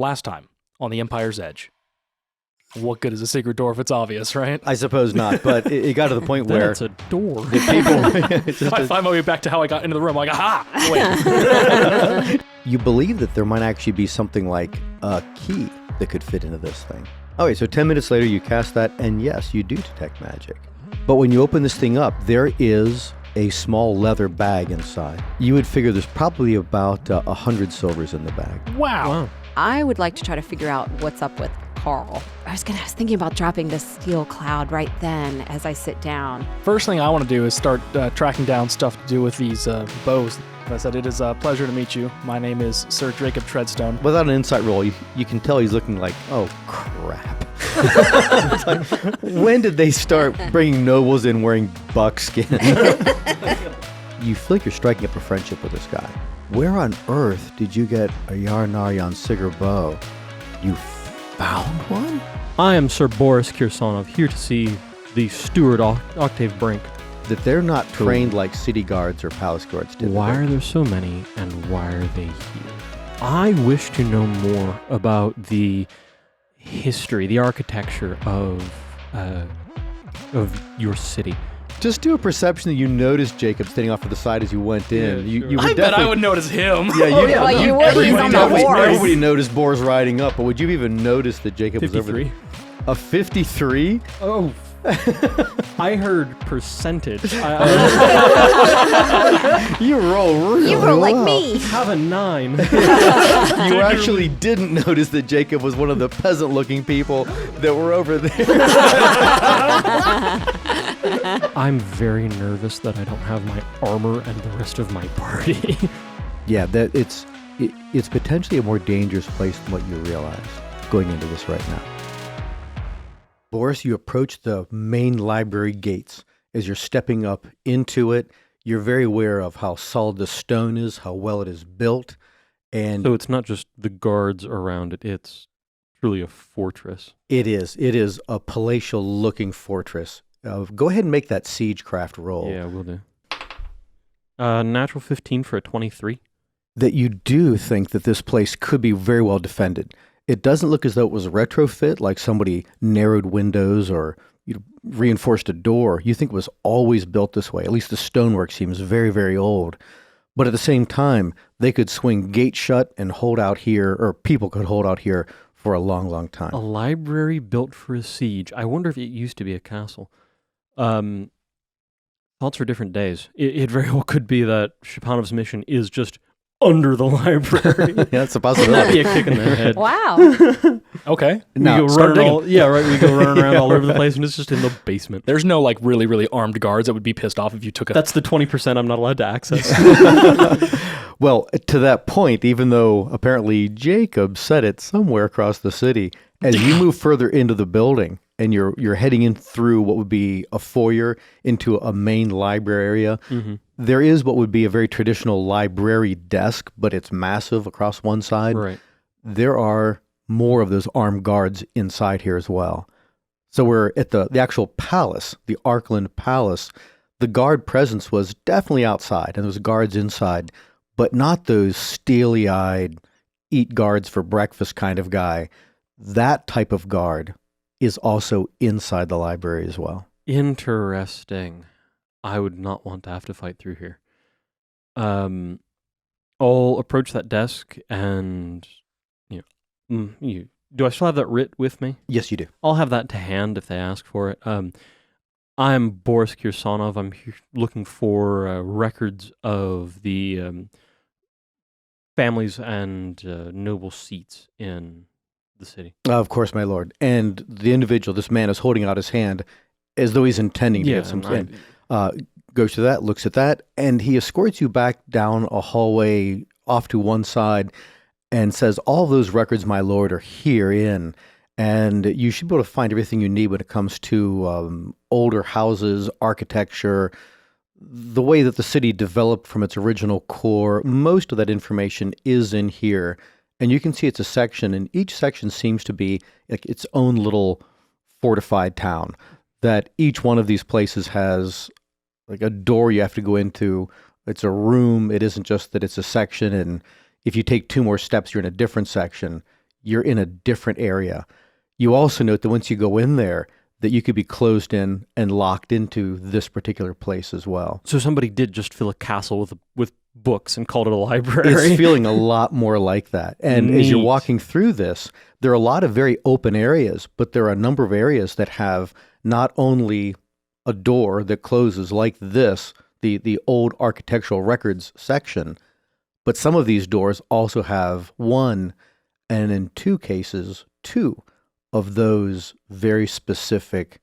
last time on the Empire's Edge. What good is a secret door if it's obvious, right? I suppose not, but it got to the point where it's a door. the people. I find my way back to how I got into the room. I'm like, aha! Wait. You believe that there might actually be something like a key that could fit into this thing. Okay, so 10 minutes later, you cast that, and yes, you do detect magic. But when you open this thing up, there is a small leather bag inside. You would figure there's probably about 100 silvers in the bag. Wow. I would like to try to figure out what's up with Carl. I was thinking about dropping this steel cloud right then as I sit down. First thing I want to do is start tracking down stuff to do with these bows. I said, it is a pleasure to meet you. My name is Sir Jacob Treadstone. Without an insight roll, you can tell he's looking like, oh, crap. It's like, when did they start bringing nobles in wearing buckskin? You feel like you're striking up a friendship with this guy. Where on earth did you get a Yarnaryan Sigurd bow? You found one? I am Sir Boris Kirsonov, here to see the steward Octave Brink. That they're not trained like city guards or palace guards typically. Why are there so many, and why are they here? I wish to know more about the history, the architecture of your city. Just do a perception that you noticed Jacob standing off to the side as you went in. Yeah, sure. You I bet I would notice him. Yeah, you would. He's on the horse. Nobody noticed Boris riding up, but would you even notice that Jacob was over 53. there? A 53? Oh, I heard percentage. You roll really You roll like well. me. Have a 9. You actually didn't notice that Jacob was one of the peasant-looking people that were over there. I'm very nervous that I don't have my armor and the rest of my party. Yeah, that it's potentially a more dangerous place than what you realize going into this right now. Boris, you approach the main library gates. As you're stepping up into it, you're very aware of how solid the stone is, how well it is built, and So it's not just the guards around it, it's truly a fortress. it is a palatial-looking fortress. Go ahead and make that siegecraft roll. Yeah, will do. Natural 15 for a 23. That you do think that this place could be very well defended. It doesn't look as though it was a retrofit, like somebody narrowed windows or reinforced a door. You think it was always built this way. At least the stonework seems very, very old. But at the same time, they could swing gates shut and hold out here, or people could hold out here for a long, long time. A library built for a siege. I wonder if it used to be a castle. Thoughts for different days. It very well could be that Shapanov's mission is just under the library. Yeah, that's a That'd possibility. be a kick in the head. Wow. Okay. Now, we go start running digging. all, we go running around all over the place, and it's just in the basement. There's no like really, really armed guards that would be pissed off if you took a... That's the 20% I'm not allowed to access. Well, to that point, even though apparently Jacob said it somewhere across the city, as you move further into the building and you're heading in through what would be a foyer into a main library area, there is what would be a very traditional library desk, but it's massive across one side. Right. There are more of those armed guards inside here as well. So we're at the actual palace, the Arkland Palace. The guard presence was definitely outside, and there was guards inside, but not those steely-eyed, eat guards for breakfast kind of guy. That type of guard is also inside the library as well. Interesting. I would not want to have to fight through here. I'll approach that desk and, do I still have that writ with me? Yes, you do. I'll have that to hand if they ask for it. I'm Boris Kirsonov. I'm here looking for records of the families and noble seats in the city. Of course, my lord. And the individual, this man, is holding out his hand as though he's intending to get some. Goes to that, looks at that, and he escorts you back down a hallway off to one side and says, all those records, my lord, are herein. And you should be able to find everything you need when it comes to older houses, architecture, the way that the city developed from its original core. Most of that information is in here. And you can see it's a section, and each section seems to be like its own little fortified town. That each one of these places has like a door you have to go into. It's a room. It isn't just that it's a section, and if you take two more steps, you're in a different section. you're in a different area. You also note that once you go in there, that you could be closed in and locked into this particular place as well. So somebody did just fill a castle with books and called it a library. It's feeling a lot more like that. And as you're Neat. walking through this, there are a lot of very open areas, but there are a number of areas that have not only a door that closes like this, the old architectural records section, but some of these doors also have one, and in two cases, two of those very specific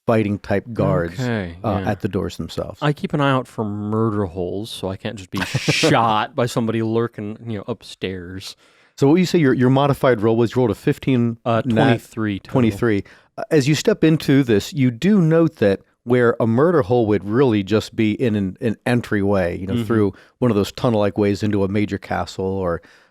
fighting type guards Okay, yeah. at the doors themselves. I keep an eye out for murder holes, so I can't just be shot by somebody lurking, upstairs. So what you say your modified roll was, you rolled a 15, 23 total. 23. As you step into this, you do note that where a murder hole would really just be in an entryway, through one of those tunnel-like ways into a major castle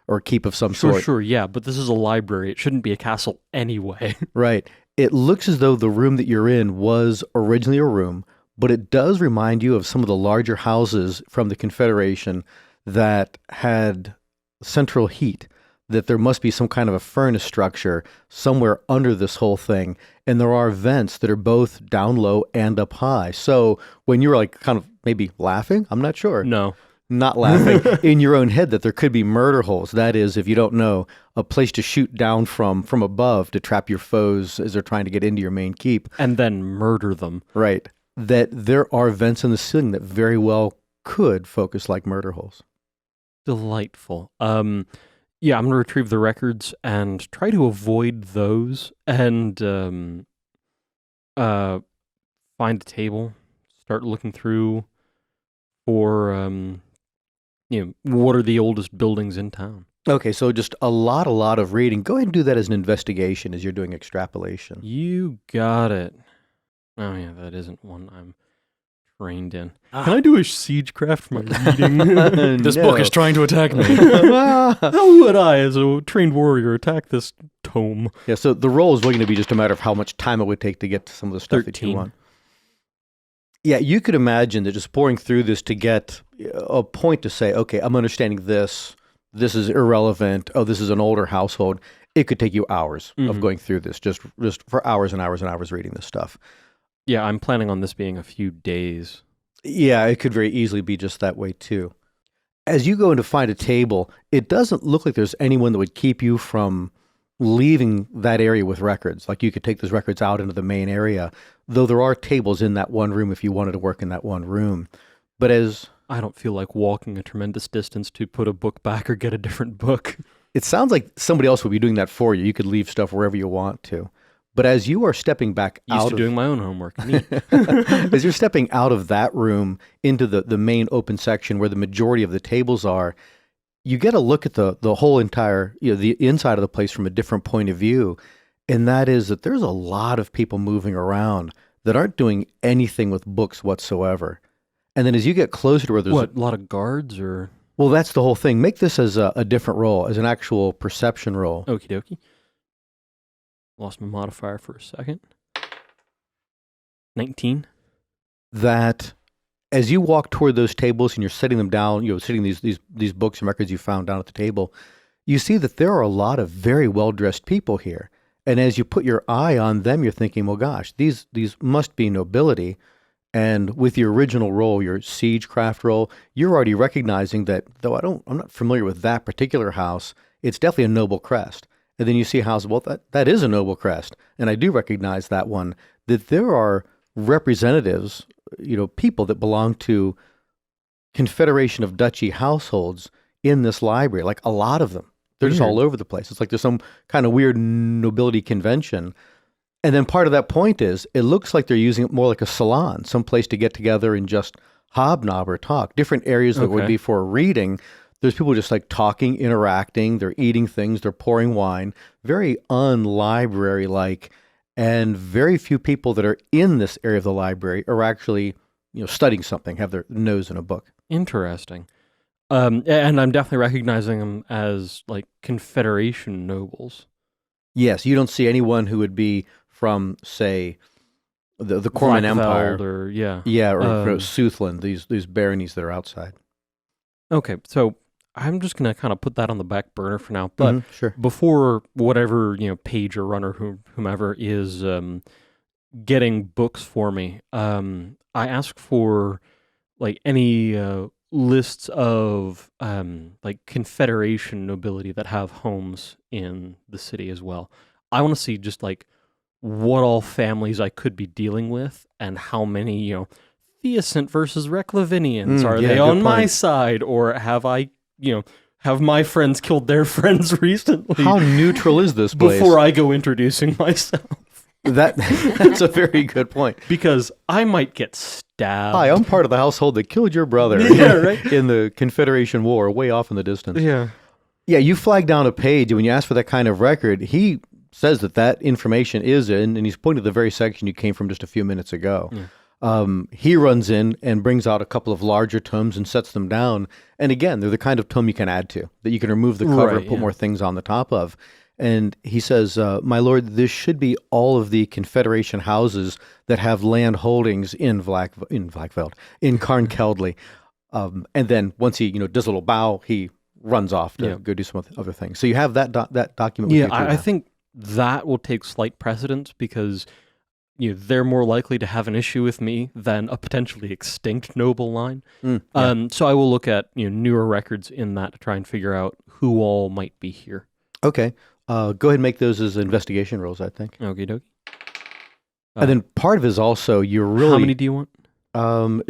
or keep of some sort. Sure, yeah, but this is a library. It shouldn't be a castle anyway. Right. It looks as though the room that you're in was originally a room, but it does remind you of some of the larger houses from the Confederation that had central heat, that there must be some kind of a furnace structure somewhere under this whole thing. And there are vents that are both down low and up high. So when you're like kind of maybe laughing, I'm not sure. No. Not laughing in your own head that there could be murder holes. That is, if you don't know, a place to shoot down from above to trap your foes as they're trying to get into your main keep. And then murder them. Right. That there are vents in the ceiling that very well could focus like murder holes. Delightful. Yeah, I'm going to retrieve the records and try to avoid those and find a table, start looking through for, what are the oldest buildings in town. Okay, so just a lot of reading. Go ahead and do that as an investigation as you're doing extrapolation. You got it. Oh, yeah, that isn't one I'm trained in. Can I do a siegecraft for my reading? This book is trying to attack me. How would I, as a trained warrior, attack this tome? Yeah, so the roll is going to be just a matter of how much time it would take to get to some of the stuff that you 13. want. Yeah, you could imagine that just pouring through this to get a point to say, okay, I'm understanding this. This is irrelevant. Oh, this is an older household. It could take you hours of going through this, just for hours and hours and hours reading this stuff. Yeah, I'm planning on this being a few days. Yeah, it could very easily be just that way too. As you go in to find a table, it doesn't look like there's anyone that would keep you from leaving that area with records. Like you could take those records out into the main area, though there are tables in that one room if you wanted to work in that one room. But as I don't feel like walking a tremendous distance to put a book back or get a different book. it sounds like somebody else would be doing that for you. You could leave stuff wherever you want to. But as you are stepping back Used to doing my own homework. Neat. as you're stepping out of that room into the main open section where the majority of the tables are, you get a look at the whole entire, the inside of the place from a different point of view. And that is that there's a lot of people moving around that aren't doing anything with books whatsoever. And then as you get closer to where there's What, a lot of guards or? well, that's the whole thing. Make this as a different roll, as an actual perception roll. Okie dokie. Lost my modifier for a second. 19. That as you walk toward those tables and you're setting them down, sitting these books and records you found down at the table, you see that there are a lot of very well-dressed people here. And as you put your eye on them, you're thinking, well, gosh, these must be nobility. And with your original roll, your siegecraft roll, you're already recognizing that, though I'm not familiar with that particular house, it's definitely a noble crest. And then you see a house, well, that is a noble crest. And I do recognize that one, that there are representatives, people that belong to Confederation of Duchy households in this library, like a lot of them. They're just all over the place. It's like there's some kind of weird nobility convention. And then part of that point is, it looks like they're using it more like a salon, some place to get together and just hobnob or talk. Different areas that would be for reading. There's people just like talking, interacting, they're eating things, they're pouring wine. Very unlibrary-like. And very few people that are in this area of the library are actually, studying something, have their nose in a book. Interesting. And I'm definitely recognizing them as like Confederation nobles. Yes, you don't see anyone who would be from, say, the Corman Empire, or or Soothland, these baronies that are outside. Okay, so I'm just gonna kind of put that on the back burner for now. But Sure. before whatever page or runner whomever is getting books for me, I ask for like any lists of like Confederation nobility that have homes in the city as well. I want to see just like what all families I could be dealing with and how many Theocent versus Reclavinians are they on my side, or have I have my friends killed their friends recently? How neutral is this place? Before I go introducing myself. That's a very good point. Because I might get stabbed. Hi, I'm part of the household that killed your brother right. in the Confederation War, way off in the distance. Yeah. Yeah, you flag down a page, and when you ask for that kind of record, he says that information is in, and he's pointing to the very section you came from just a few minutes ago. Yeah. He runs in and brings out a couple of larger tomes and sets them down. And again, they're the kind of tome you can add to, that you can remove the cover and put more things on the top of. And he says, my lord, this should be all of the Confederation houses that have land holdings in Vlakveld, in Carn Keldley. And then once he does a little bow, he runs off to go do some other things. So you have that document with you too. I think that will take slight precedence because they're more likely to have an issue with me than a potentially extinct noble line. So I will look at newer records in that to try and figure out who all might be here. Okay. Go ahead and make those as investigation rolls, I think. Okie dokie. And then part of it is also you're really... How many do you want?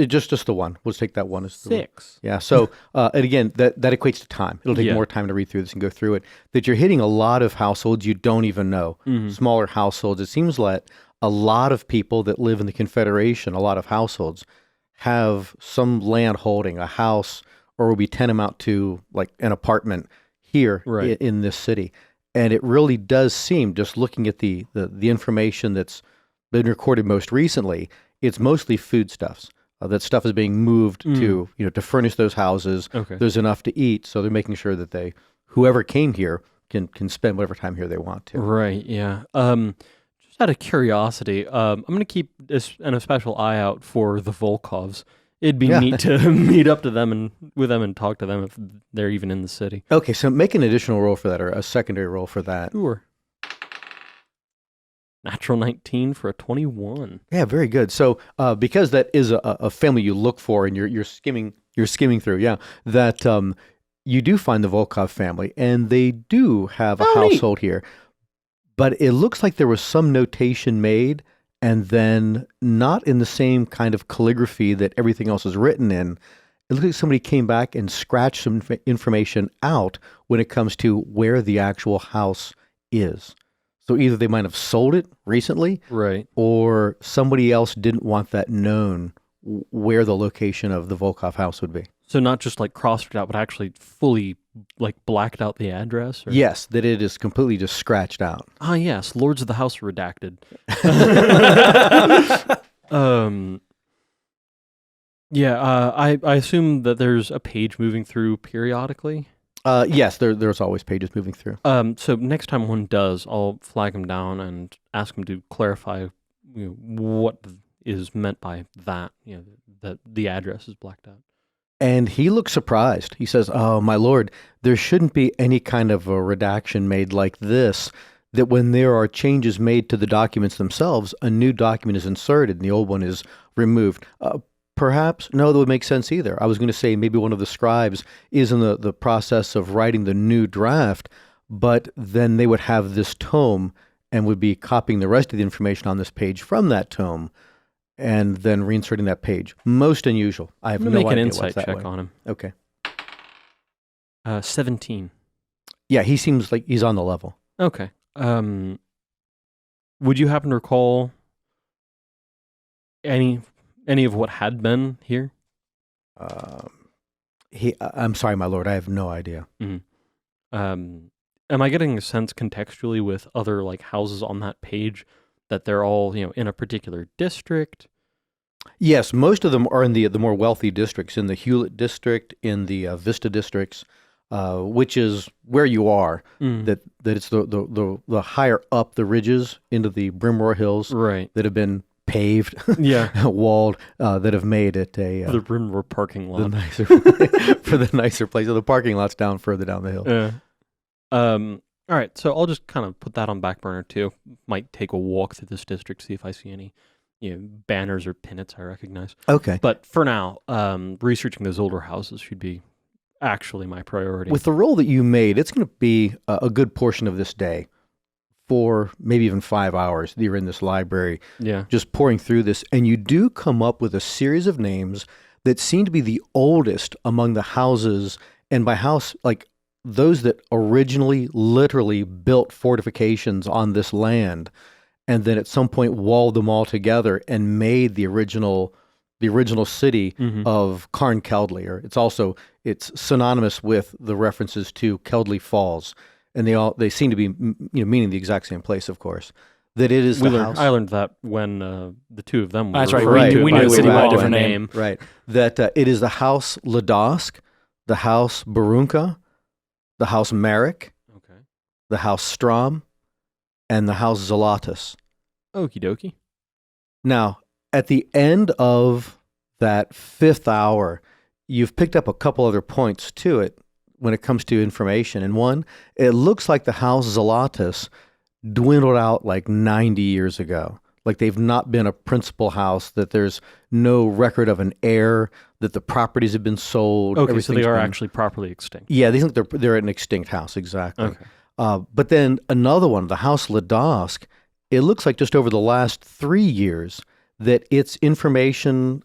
Just the one. We'll just take that one. As 6. Yeah. So, and again, that equates to time. It'll take more time to read through this and go through it. That you're hitting a lot of households you don't even know. Smaller households. It seems like a lot of people that live in the Confederation, a lot of households, have some land holding, a house, or will be tantamount to like an apartment here in this city. And it really does seem, just looking at the information that's been recorded most recently, it's mostly foodstuffs. That stuff is being moved to furnish those houses. Okay. There's enough to eat, so they're making sure that whoever came here can spend whatever time here they want to. Right. Yeah. Just out of curiosity, I'm going to keep a special eye out for the Volkovs. It'd be neat to meet up to them with them and talk to them if they're even in the city. Okay, so make an additional roll for that, or a secondary roll for that. Sure. Natural 19 for a 21. Yeah, very good. So because that is a family you look for, and you're skimming through, that you do find the Volkov family, and they do have a household here. But it looks like there was some notation made, and then not in the same kind of calligraphy that everything else is written in. It looks like somebody came back and scratched some information out when it comes to where the actual house is. So either they might have sold it recently, right, or somebody else didn't want that known where the location of the Volkov house would be. So not just like crossed it out, but actually fully like blacked out the address? Or? Yes, that it is completely just scratched out. Ah, yes, Lords of the House redacted. I assume that there's a page moving through periodically. Yes, there's always pages moving through. So next time one does, I'll flag him down and ask him to clarify what is meant by that, that the address is blacked out. And he looks surprised. He says, "Oh, my lord, there shouldn't be any kind of a redaction made like this, that when there are changes made to the documents themselves, a new document is inserted and the old one is removed." Perhaps, no, that would make sense either. I was going to say maybe one of the scribes is in the process of writing the new draft, but then they would have this tome and would be copying the rest of the information on this page from that tome and then reinserting that page. Most unusual. I have no idea. Make an insight check on him. Okay. 17. Yeah, he seems like he's on the level. Okay. Would you happen to recall any of what had been here? I'm sorry, my lord, I have no idea. Mm-hmm. Am I getting a sense contextually with other like houses on that page that they're all in a particular district? Yes, most of them are in the more wealthy districts, in the Hewlett district, in the Vista districts, which is where you are. That it's the higher up the ridges into the Brimroar Hills, right, that have been paved, Yeah. walled, that have made it The Brimroar parking the lot. nicer for the nicer place. So the parking lot's down further down the hill. Yeah. All right, so I'll just kind of put that on back burner too. Might take a walk through this district, see if I see any, banners or pinnets I recognize. Okay. But for now, researching those older houses should be actually my priority. With the roll that you made, it's going to be a good portion of this day, 4, maybe even 5 hours that you're in this library, Yeah. just pouring through this, and you do come up with a series of names that seem to be the oldest among the houses, and by house, like those that originally literally built fortifications on this land, and then at some point walled them all together and made the original city Mhm. of Carn Keldley. Or it's synonymous with the references to Keldley Falls, and they seem to be meaning the exact same place, of course. That it is I the house. learned that when the two of them were That's right. referring to it We by knew the city way by a of different name. Right. That it is the house Ladosk, the house Barunka, the house Merrick, Okay. the house Strom, and the house Zalatus. Okie dokie. Now, at the end of that 5th hour, you've picked up a couple other points to it when it comes to information. And one, it looks like the house Zalatus dwindled out like 90 years ago. Like they've not been a principal house, that there's no record of an heir, that the properties have been sold. Okay, so they everything's are been- actually properly extinct. Yeah, they think they're an extinct house, exactly. Okay. But then another one, the house Ladosk, it looks like just over the last 3 years that its information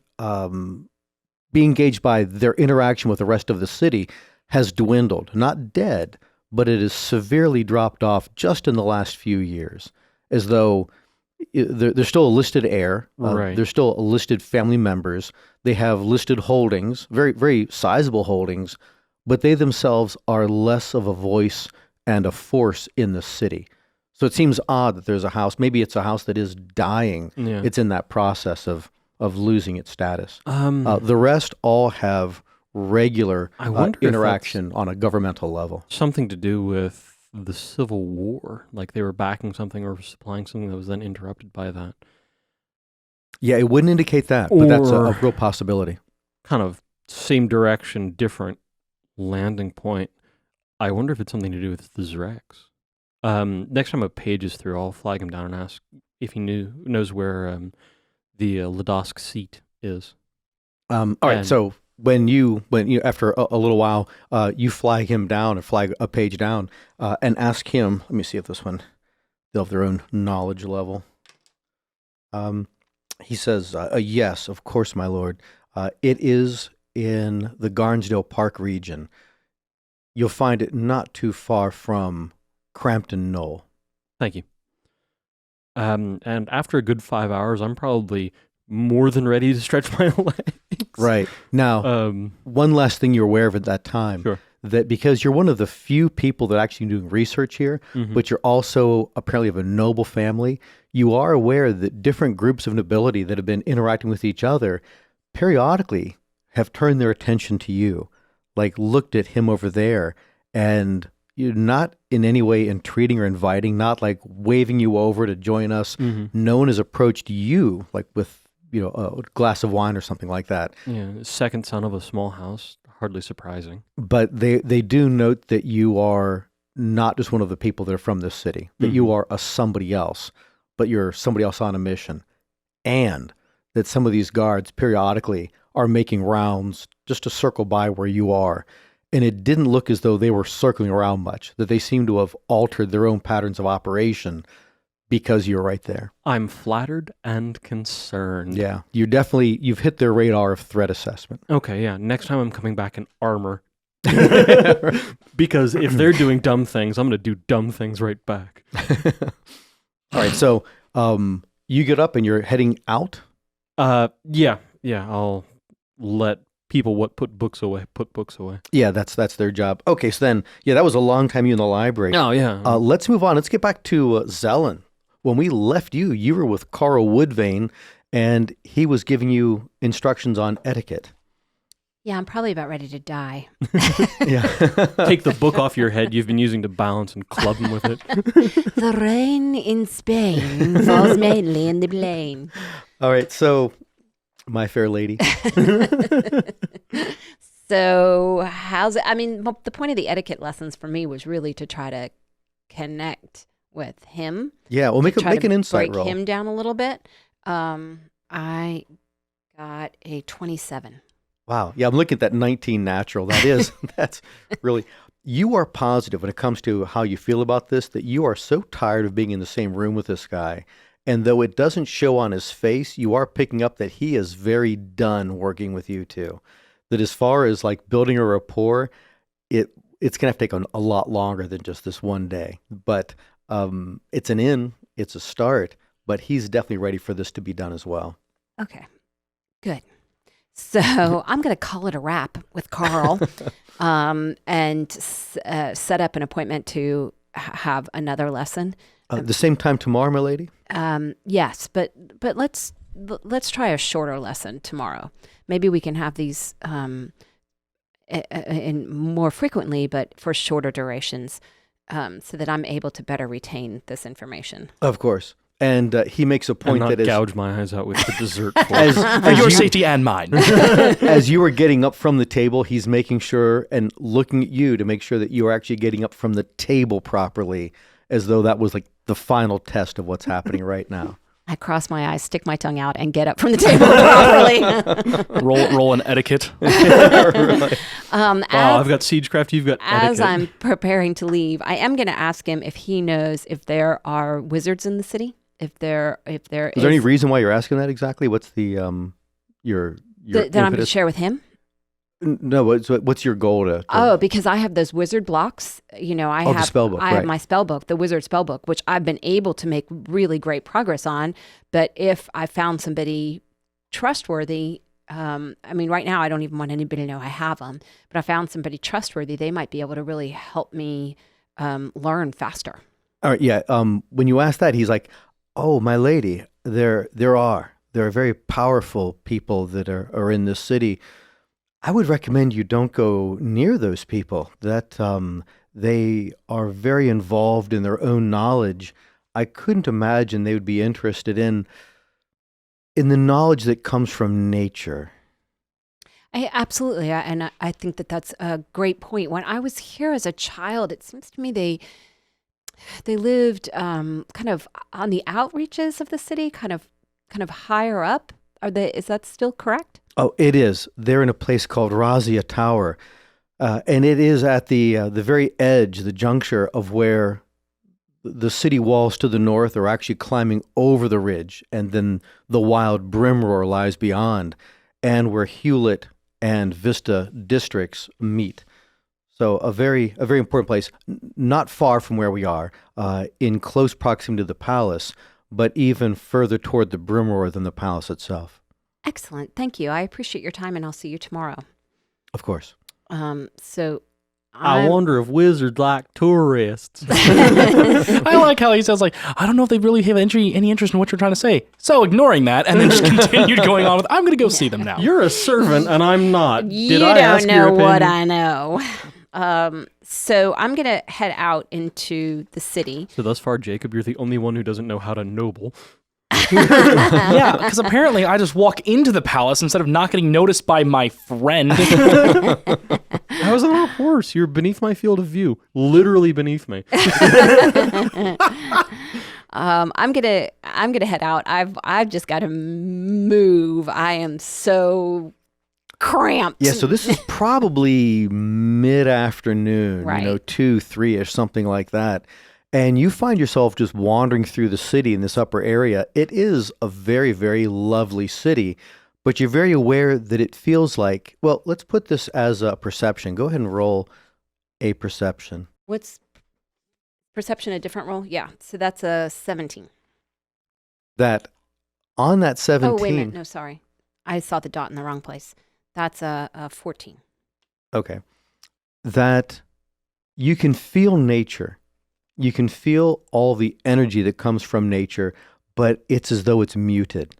being gauged by their interaction with the rest of the city has dwindled. Not dead, but it has severely dropped off just in the last few years, as though there's still a listed heir. Right. There's still a listed family members. They have listed holdings, very, very sizable holdings, but they themselves are less of a voice and a force in the city. So it seems odd that there's a house, maybe it's a house that is dying. Yeah. It's in that process of losing its status. Um, The rest all have regular I wonder if interaction on a governmental level. something to do with the Civil War, like they were backing something or supplying something that was then interrupted by that. Yeah, it wouldn't indicate that, but that's a Or- real possibility. Kind of same direction, different landing point. I wonder if it's something to do with the Zrex. Next time a page is through, I'll flag him down and ask if he knows where the Ladosk seat is. All right, And- so when you after a little while, you flag him down and flag a page down and ask him. Let me see if this one they'll have their own knowledge level. He says, "Yes, of course, my lord. It is in the Garnsdale Park region. You'll find it not too far from Crampton Knoll." Thank you. And after a good 5 hours, I'm probably more than ready to stretch my legs. Right now, one last thing you're aware of at that time. Sure. That because you're one of the few people that are actually doing research here, Mhm. but you're also apparently of a noble family, you are aware that different groups of nobility that have been interacting with each other periodically have turned their attention to you, like looked at him over there, and you're not in any way entreating or inviting, not like waving you over to join us. Mhm. No one has approached you like with a glass of wine or something like that. Yeah, second son of a small house, hardly surprising. But they do note that you are not just one of the people that are from this city, that you are a somebody else, but you're somebody else on a mission. And that some of these guards periodically are making rounds just to circle by where you are. And it didn't look as though they were circling around much, that they seem to have altered their own patterns of operation because you're right there. I'm flattered and concerned. Yeah, you've hit their radar of threat assessment. Okay, yeah. Next time I'm coming back in armor. Because if they're doing dumb things, I'm going to do dumb things right back. All right, so you get up and you're heading out. Yeah. I'll let people put books away. Yeah, that's their job. Okay, so then, that was a long time you in the library. Oh, yeah. Let's move on. Let's get back to Zelen. When we left you were with Carl Woodvane, and he was giving you instructions on etiquette. Yeah, I'm probably about ready to die. Yeah. Take the book off your head you've been using to balance and club him with it. The rain in Spain falls mainly in the plain. All right, so my fair lady. So how's it? I mean, the point of the etiquette lessons for me was really to try to connect with him. Yeah, well, make an insight break roll. him down a little bit. I got a 27. Wow. Yeah, I'm looking at that 19 natural. That's really, you are positive when it comes to how you feel about this, that you are so tired of being in the same room with this guy. And though it doesn't show on his face, you are picking up that he is very done working with you too. That as far as like building a rapport, it's going to have to take a lot longer than just this one day. But it's it's a start, but he's definitely ready for this to be done as well. Okay, good. So I'm going to call it a wrap with Carl and set up an appointment to have another lesson. The same time tomorrow, my lady? Yes, but let's try a shorter lesson tomorrow. Maybe we can have these in more frequently, but for shorter durations, so that I'm able to better retain this information. Of course. And he makes a point and not that gouge my eyes out with the dessert. For your safety and mine. As you were getting up from the table, he's making sure and looking at you to make sure that you are actually getting up from the table properly, as though that was like the final test of what's happening right now. I cross my eyes, stick my tongue out, and get up from the table properly. roll an etiquette. I've got Siegecraft, you've got As etiquette. I'm preparing to leave, I am going to ask him if he knows if there are wizards in the city. If there Is there any reason why you're asking that exactly? What's the your that I'm going to impetus? share with him? No, what's your goal to? Oh, because I have those wizard blocks. You know, I the have spell book, I have right. my spell book, the wizard spell book, which I've been able to make really great progress on. But if I found somebody trustworthy, I mean, right now I don't even want anybody to know I have them. But I found somebody trustworthy; they might be able to really help me learn faster. All right, yeah. When you ask that, he's like, "Oh, my lady, there are very powerful people that are in this city. I would recommend you don't go near those people. That they are very involved in their own knowledge. I couldn't imagine they would be interested in the knowledge that comes from nature." Absolutely, I think that that's a great point. When I was here as a child, it seems to me they lived kind of on the outreaches of the city, kind of higher up. Is that still correct? Oh, it is. They're in a place called Razia Tower, and it is at the very edge, the juncture of where the city walls to the north are actually climbing over the ridge, and then the wild Brimroar lies beyond, and where Hewlett and Vista districts meet. So a very important place, not far from where we are, in close proximity to the palace, but even further toward the Brimroar than the palace itself. Excellent. Thank you. I appreciate your time, and I'll see you tomorrow. Of course. So I wonder if wizards like tourists. I like how he says, like, I don't know if they really have any interest in what you're trying to say. So ignoring that, and then just continued going on with, I'm going to go see them now. You're a servant, and I'm not. You Did I don't ask know your what opinion? I know. So I'm going to head out into the city. So thus far, Jacob, you're the only one who doesn't know how to noble. Yeah, because apparently I just walk into the palace instead of not getting noticed by my friend. I was on a horse. You're beneath my field of view. Literally beneath me. I'm gonna head out. I've just got to move. I am so cramped. Yeah, so this is probably mid-afternoon, Right. 2, 3-ish, something like that. And you find yourself just wandering through the city in this upper area. It is a very, very lovely city, but you're very aware that it feels like, well, let's put this as a perception. Go ahead and roll a perception. What's perception a different roll? Yeah. So that's a 17. That on that 17... Oh, wait a minute. No, sorry. I saw the dot in the wrong place. That's a 14. Okay. That you can feel nature. You can feel all the energy that comes from nature, but it's as though it's muted,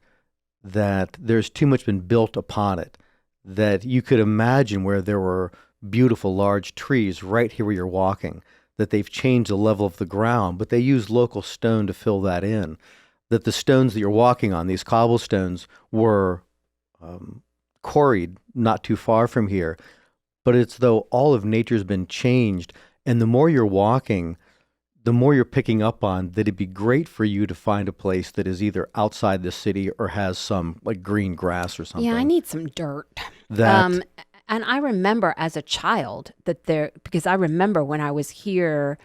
that there's too much been built upon it, that you could imagine where there were beautiful large trees right here where you're walking, that they've changed the level of the ground, but they use local stone to fill that in. that the stones that you're walking on, these cobblestones, were quarried not too far from here. But it's though all of nature's been changed. And the more you're walking, the more you're picking up on that it'd be great for you to find a place that is either outside the city or has some like green grass or something. Yeah, I need some dirt. That And I remember as a child because I remember when I was here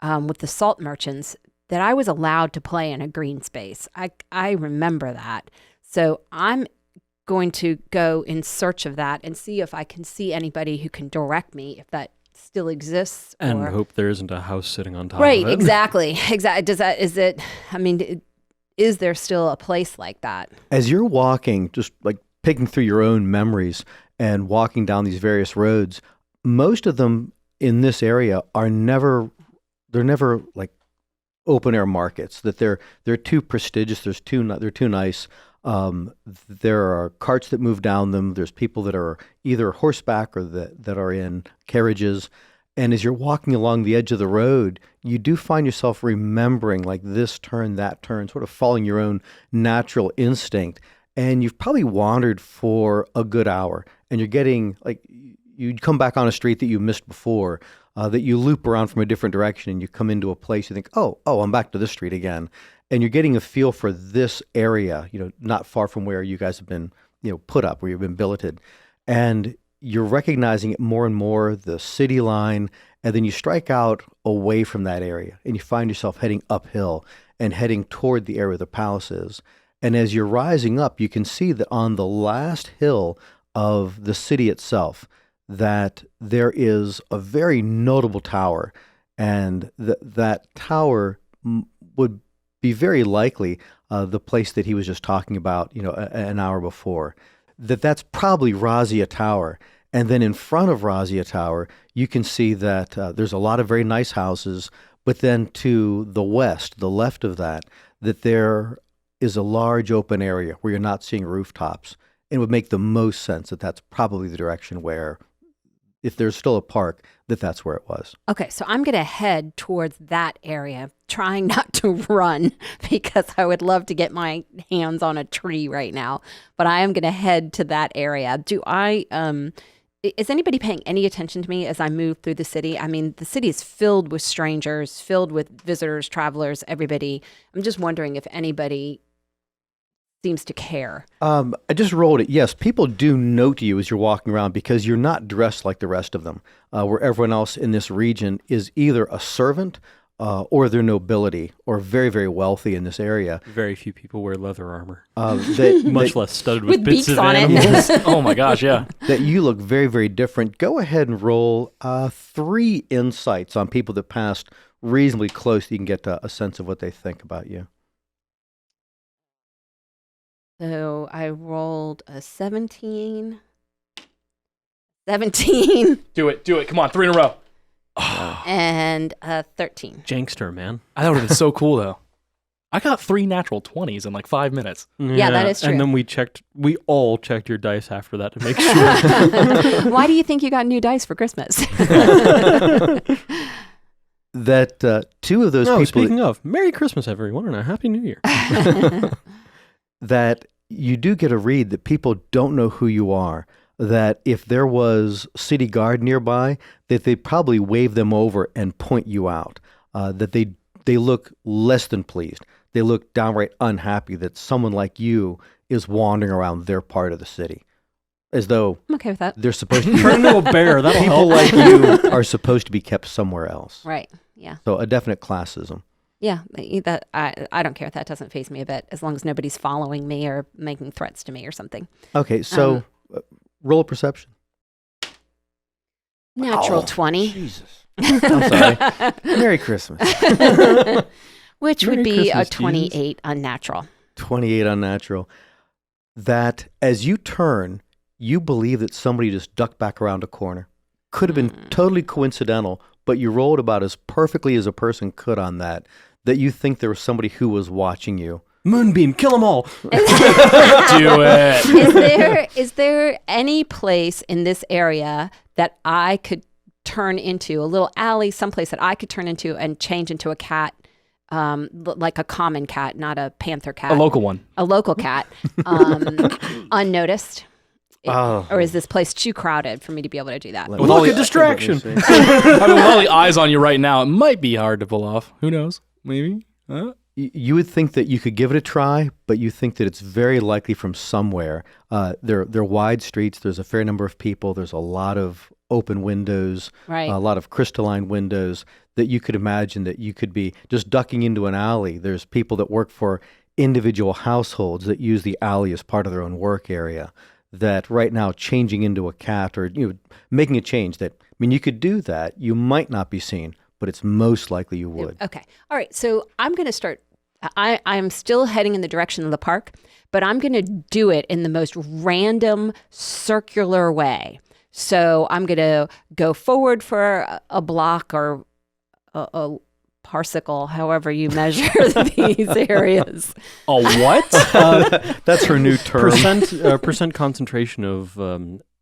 with the salt merchants, that I was allowed to play in a green space. I remember that. So I'm going to go in search of that and see if I can see anybody who can direct me, if that still exists. And or... hope there isn't a house sitting on top right, of it. exactly. Is there still a place like that? as you're walking, just like picking through your own memories and walking down these various roads, most of them in this area are never like open air markets, that they're too prestigious, they're too nice. There are carts that move down them. There's people that are either horseback or that are in carriages. And as you're walking along the edge of the road, you do find yourself remembering like this turn, that turn, sort of following your own natural instinct. And you've probably wandered for a good hour, and you're getting like, you'd come back on a street that you missed before, that you loop around from a different direction, and you come into a place, you think, oh, I'm back to this street again. And you're getting a feel for this area, not far from where you guys have been, put up, where you've been billeted. And you're recognizing it more and more, the city line, and then you strike out away from that area, and you find yourself heading uphill and heading toward the area where the palace is. And as you're rising up, you can see that on the last hill of the city itself, that there is a very notable tower, and that tower would be very likely the place that he was just talking about, an hour before. That's probably Razia Tower. And then in front of Razia Tower, you can see that there's a lot of very nice houses, but then to the west, the left of that there is a large open area where you're not seeing rooftops. It would make the most sense that that's probably the direction where, if there's still a park, that's where it was. Okay, so I'm going to head towards that area, trying not to run because I would love to get my hands on a tree right now. But I am going to head to that area. Is anybody paying any attention to me as I move through the city? I mean, the city is filled with strangers, filled with visitors, travelers, everybody. I'm just wondering if anybody seems to care. I just rolled it. Yes, people do note you as you're walking around because you're not dressed like the rest of them, where everyone else in this region is either a servant or they're nobility or very, very wealthy in this area. Very few people wear leather armor. Much less studded with bits beaks of on animals. it. Oh my gosh, yeah. That you look very, very different. Go ahead and roll 3 insights on people that passed reasonably close. You can get a sense of what they think about you. So I rolled a 17. 17. Do it. Come on, 3 in a row. And a 13. Jankster, man. That would have been so cool, though. I got 3 natural 20s in like 5 minutes. Yeah, that is true. And then we all checked your dice after that to make sure. Why do you think you got new dice for Christmas? That 2 of those people... Speaking of, Merry Christmas, everyone, and a Happy New Year. That you do get a read that people don't know who you are, that if there was city guard nearby, that they'd probably wave them over and point you out, that they look less than pleased. They look downright unhappy that someone like you is wandering around their part of the city, as though I'm okay with that. they're supposed to Turn into a bear. That'll people help. like you are supposed to be kept somewhere else. Right, yeah. So a definite classism. Yeah, that I don't care. That doesn't faze me a bit, as long as nobody's following me or making threats to me or something. Okay, so roll a perception. Natural Oh, 20. Jesus. I'm sorry. Merry Christmas. Which would Merry be Christmas, a 28 unnatural. 28 unnatural. That as you turn, you believe that somebody just ducked back around a corner. Could have been totally coincidental, but you rolled about as perfectly as a person could on that you think there was somebody who was watching you. Moonbeam, kill them all. Do it. Is there any place in this area that I could turn into, a little alley, someplace that I could turn into and change into a cat like a common cat, not a panther cat. A local one. A local cat, unnoticed? Or is this place too crowded for me to be able to do that? With all Look the at distraction. I mean, with all the eyes on you right now, it might be hard to pull off. Who knows? Maybe. You would think that you could give it a try, but you think that it's very likely from somewhere. They're wide streets. There's a fair number of people. There's a lot of open windows, Right. a lot of crystalline windows that you could imagine that you could be just ducking into an alley. There's people that work for individual households that use the alley as part of their own work area. That right now changing into a cat or making a change that, I mean, you could do that. You might not be seen, but it's most likely you would. Okay. All right. So I'm going to start. I'm still heading in the direction of the park, but I'm going to do it in the most random circular way. So I'm going to go forward for a block or a parsicle, however you measure these areas. A what? That's her new term. Percent concentration of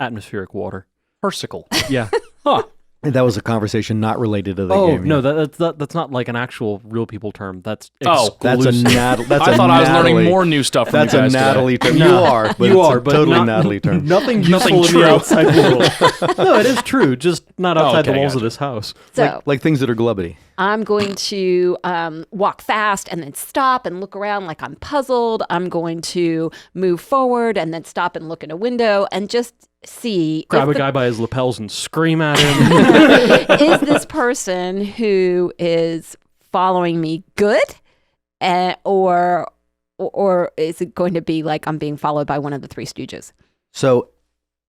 atmospheric water. Persicle. Yeah. Huh. And that was a conversation not related to the Oh game. no, that's not like an actual real people term. That's Oh, that's a exclusive. Natalie. I was learning more new stuff from That's you a guys today. Natalie term. No, You are, but you it's are, a but totally not- Natalie term. Nothing Nothing useful in true. the outside world. No, it is true. Just not outside Okay, the walls gotcha. of this house. So Like things that are glubbity. I'm going to walk fast and then stop and look around like I'm puzzled. I'm going to move forward and then stop and look in a window and just see Grab if a guy by his lapels and scream at him. is this person who is following me good, or is it going to be like I'm being followed by one of the Three Stooges? So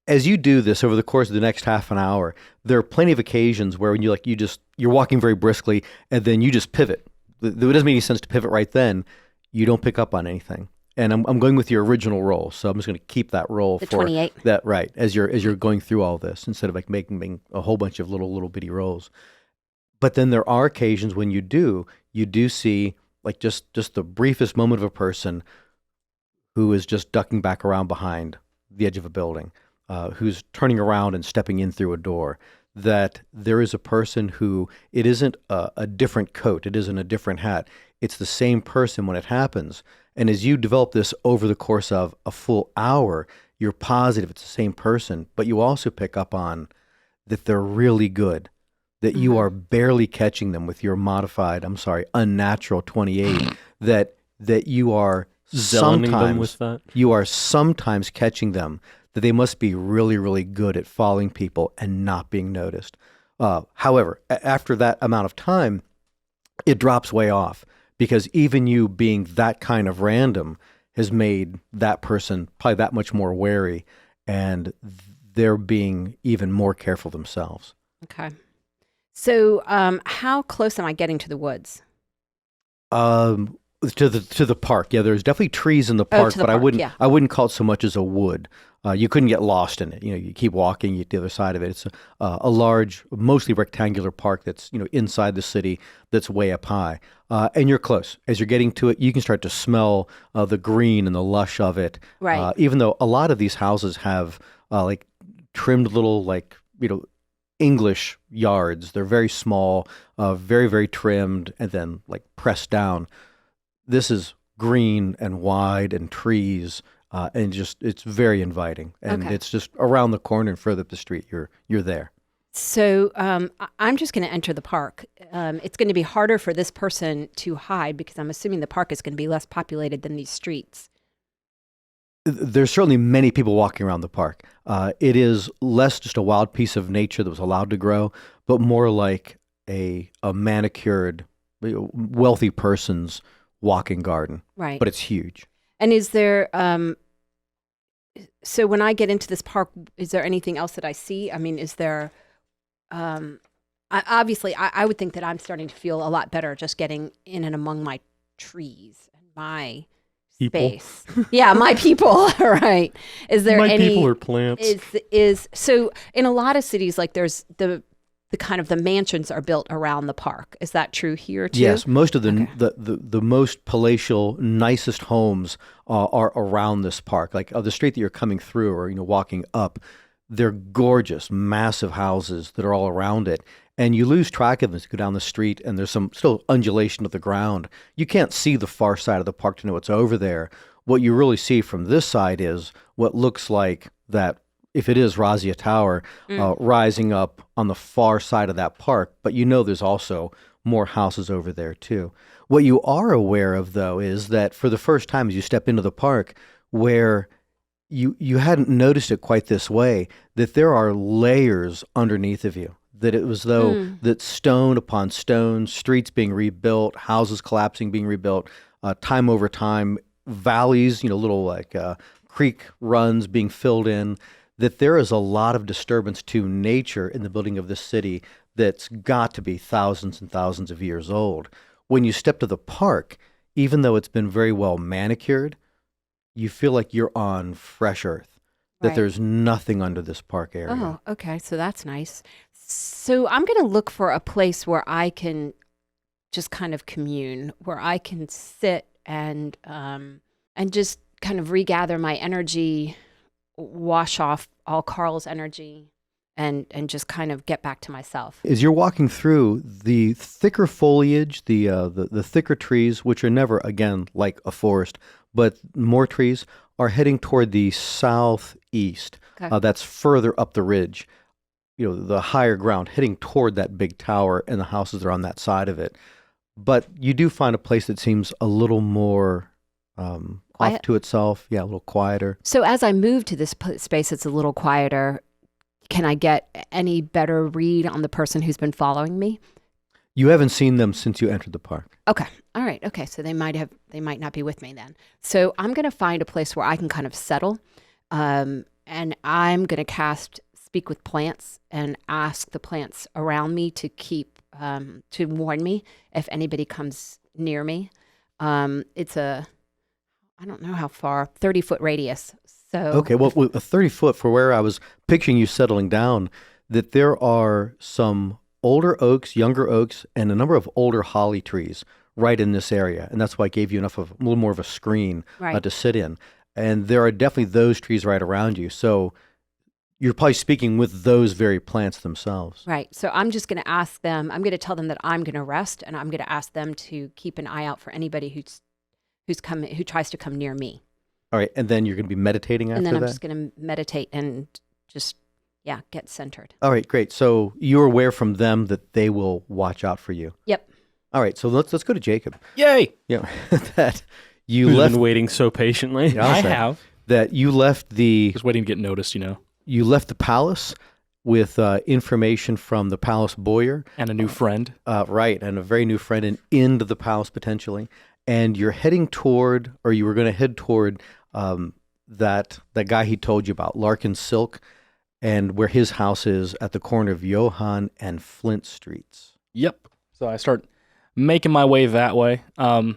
as you do this over the course of the next half an hour, there are plenty of occasions where when you're walking very briskly and then you just pivot. It doesn't make any sense to pivot right then. You don't pick up on anything. And I'm going with your original roll, so I'm just going to keep that roll The for 28. that right as you're going through all this instead of like making a whole bunch of little bitty rolls. But then there are occasions when you do see like just the briefest moment of a person who is just ducking back around behind the edge of a building, who's turning around and stepping in through a door. That there is a person who it isn't a different coat, it isn't a different hat. It's the same person when it happens. And as you develop this over the course of a full hour, you're positive it's the same person, but you also pick up on that they're really good, that you are barely catching them with your unnatural 28, that you are Zelening them with sometimes, that. you are sometimes catching them, that they must be really, really good at following people and not being noticed. However, after that amount of time, it drops way off. Because even you being that kind of random has made that person probably that much more wary, and they're being even more careful themselves. Okay. So how close am I getting to the woods? To the park, yeah. There's definitely trees in the park, to the but park, yeah. I wouldn't call it so much as a wood. You couldn't get lost in it. You keep walking, you get to the other side of it. It's a large, mostly rectangular park that's inside the city, that's way up high, and you're close. As you're getting to it, you can start to smell the green and the lush of it. Right. Even though a lot of these houses have like trimmed little English yards. They're very small, very, very trimmed, and then like pressed down. This is green and wide and trees. And just it's very inviting, and Okay. it's just around the corner and further up the street. You're there. So I'm just going to enter the park. It's going to be harder for this person to hide because I'm assuming the park is going to be less populated than these streets. There's certainly many people walking around the park. It is less just a wild piece of nature that was allowed to grow, but more like a manicured, wealthy person's walking garden. Right. But it's huge. And is there, so when I get into this park, is there anything else that I see? I mean, is there, I would think that I'm starting to feel a lot better just getting in and among my trees and my People. space. Yeah, my people, right. Is there My any, people are plants. so in a lot of cities, like there's the kind of the mansions are built around the park. Is that true here too? Yes, most of Okay. the most palatial, nicest homes are around this park. Like the street that you're coming through or walking up, They're gorgeous, massive houses that are all around it. And you lose track of them as you go down the street, and there's some still undulation of the ground. You can't see the far side of the park to know what's over there. What you really see from this side is what looks like that, if it is Razia Tower, rising up on the far side of that park. But you know there's also more houses over there too. What you are aware of, though, is that for the first time as you step into the park, where you hadn't noticed it quite this way, that there are layers underneath of you. That it was though that stone upon stone, streets being rebuilt, houses collapsing, being rebuilt, time over time, valleys, little like creek runs being filled in, that there is a lot of disturbance to nature in the building of this city that's got to be thousands and thousands of years old. When you step to the park, even though it's been very well manicured, you feel like you're on fresh earth, that there's nothing under this park area. Oh, okay. So that's nice. So I'm going to look for a place where I can just kind of commune, where I can sit and just kind of regather my energy, wash off all Carl's energy, and just kind of get back to myself. As you're walking through, the thicker foliage, the thicker trees, which are never, again, like a forest, but more trees, are heading toward the southeast. Okay. That's further up the ridge. The higher ground, heading toward that big tower, and the houses are on that side of it. But you do find a place that seems a little more off to itself. Yeah, a little quieter. So as I move to this space that's a little quieter, can I get any better read on the person who's been following me? You haven't seen them since you entered the park. Okay. All right. Okay. So they might not be with me then. So I'm going to find a place where I can kind of settle. And I'm going to speak with plants and ask the plants around me to to warn me if anybody comes near me. It's I don't know how far, 30-foot radius. So okay, well, with a 30-foot for where I was picturing you settling down, that there are some older oaks, younger oaks, and a number of older holly trees right in this area. And that's why I gave you a little more of a screen to sit in. And there are definitely those trees right around you. So you're probably speaking with those very plants themselves. Right. So I'm just going to ask them, I'm going to tell them that I'm going to rest, and I'm going to ask them to keep an eye out for anybody who tries to come near me. All right. And then you're going to be meditating after that? And then I'm just going to meditate and just, get centered. All right, great. So you're aware from them that they will watch out for you. Yep. All right. So let's go to Jacob. Yay! Yeah. That you Who's left. been waiting so patiently. Yeah, I have. That you left Just waiting to get noticed, You left the palace with information from the palace boyar. And a new friend. Right, and a very new friend, and into the palace potentially. And you're heading toward, or you were going to head toward that guy he told you about, Larkin Silk, and where his house is at the corner of Johann and Flint Streets. Yep. So I start making my way that way. All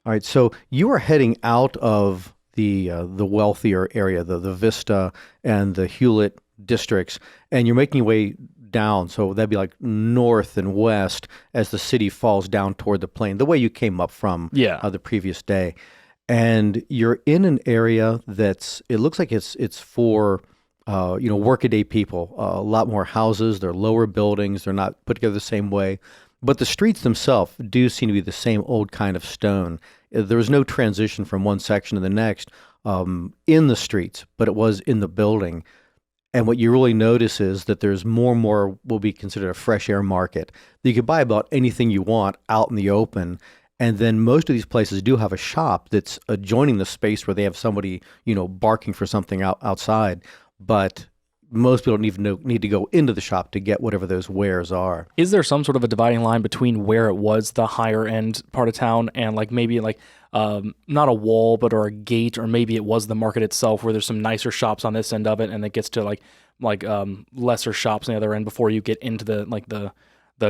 right, so you are heading out of the wealthier area, the Vista and the Hewlett districts, and you're making your way down. So that'd be like north and west as the city falls down toward the plain, the way you came up from the previous day. And you're in an area it looks like it's for workaday people. A lot more houses, they're lower buildings, they're not put together the same way. But the streets themselves do seem to be the same old kind of stone. There was no transition from one section to the next in the streets, but it was in the building. And what you really notice is that there's more and more will be considered a fresh air market. You can buy about anything you want out in the open. And then most of these places do have a shop that's adjoining the space where they have somebody, barking for something outside. But most people don't even need to go into the shop to get whatever those wares are. Is there some sort of a dividing line between where it was the higher end part of town and maybe not a wall, or a gate, or maybe it was the market itself where there's some nicer shops on this end of it, and it gets to lesser shops on the other end before you get into the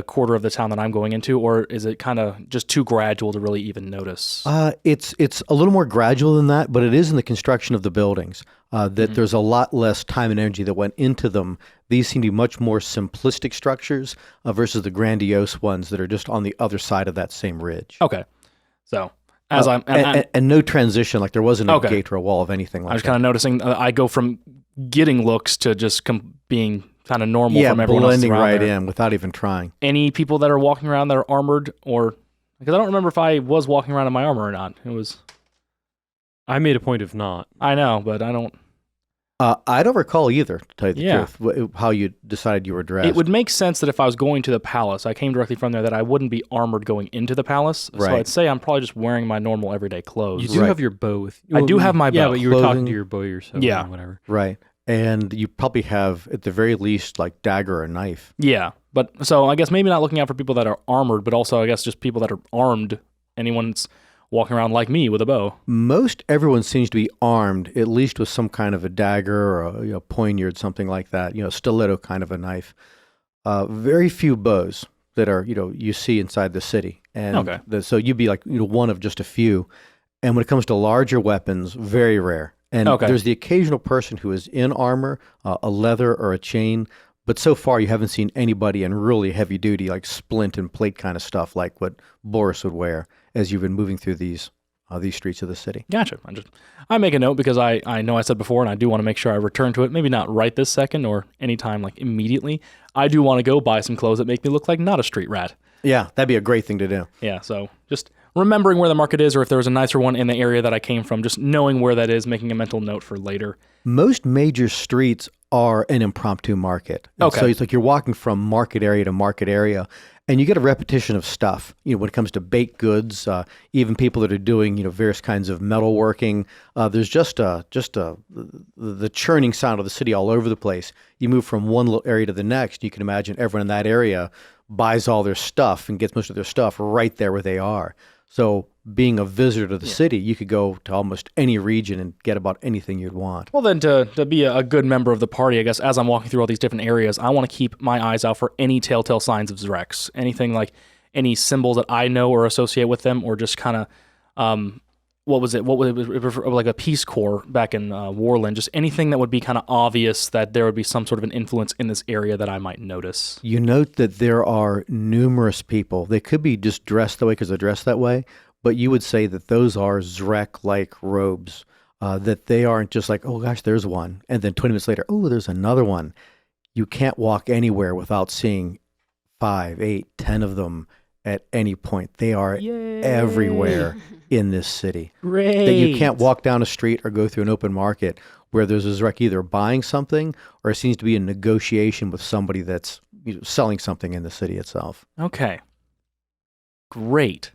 quarter of the town that I'm going into? Or is it kind of just too gradual to really even notice? It's a little more gradual than that, but it is in the construction of the buildings that there's a lot less time and energy that went into them. These seem to be much more simplistic structures versus the grandiose ones that are just on the other side of that same ridge. Okay. So and no transition, like there wasn't a gate or a wall of anything like that. I was kind of noticing I go from getting looks to just being kind of normal from everyone else blending around right there. in without even trying. Any people that are walking around that are armored, or because I don't remember if I was walking around in my armor or not. It was. I made a point of not. I know, but I don't. I don't recall either, to tell you the Yeah. truth, how you decided you were dressed. It would make sense that if I was going to the palace, I came directly from there, that I wouldn't be armored going into the palace. So Right. I'd say I'm probably just wearing my normal everyday clothes. You do Right. have your bow with you. I do have my Yeah, bow. but you were talking Clothing. to your bow yourself. Yeah. Or whatever. Right. And you probably have, at the very least, like dagger or knife. Yeah, but so I guess maybe not looking out for people that are armored, but also I guess just people that are armed. Anyone's walking around like me with a bow. Most everyone seems to be armed, at least with some kind of a dagger or a poignard, something like that, stiletto kind of a knife. Very few bows that are, you see inside the city. And Okay. so you'd be like, one of just a few. And when it comes to larger weapons, very rare. And Okay. there's the occasional person who is in armor, a leather or a chain. But so far, you haven't seen anybody in really heavy duty, like splint and plate kind of stuff, like what Boris would wear as you've been moving through these streets of the city. Gotcha. I make a note because I know I said before, and I do want to make sure I return to it. Maybe not right this second or anytime like immediately. I do want to go buy some clothes that make me look like not a street rat. Yeah, that'd be a great thing to do. Yeah. So just remembering where the market is, or if there was a nicer one in the area that I came from, just knowing where that is, making a mental note for later. Most major streets are an impromptu market. And Okay. So it's like you're walking from market area to market area, and you get a repetition of stuff. When it comes to baked goods, even people that are doing various kinds of metalworking. There's just the churning sound of the city all over the place. You move from one little area to the next. You can imagine everyone in that area buys all their stuff and gets most of their stuff right there where they are. So being a visitor to the city, you could go to almost any region and get about anything you'd want. Well, then to be a good member of the party, I guess as I'm walking through all these different areas, I want to keep my eyes out for any telltale signs of Zrex. Anything like any symbols that I know or associate with them, or just kind of, what was it? What was it? Like a Peace Corps back in Warland. Just anything that would be kind of obvious that there would be some sort of an influence in this area that I might notice. You note that there are numerous people. They could be just dressed that way because they're dressed that way, but you would say that those are Zrek-like robes, that they aren't just like, oh gosh, there's one. And then 20 minutes later, oh, there's another one. You can't walk anywhere without seeing 5, 8, 10 of them at any point. They are everywhere in this city. Great. That you can't walk down a street or go through an open market where there's a Zrek either buying something or it seems to be a negotiation with somebody that's selling something in the city itself. Okay. Great.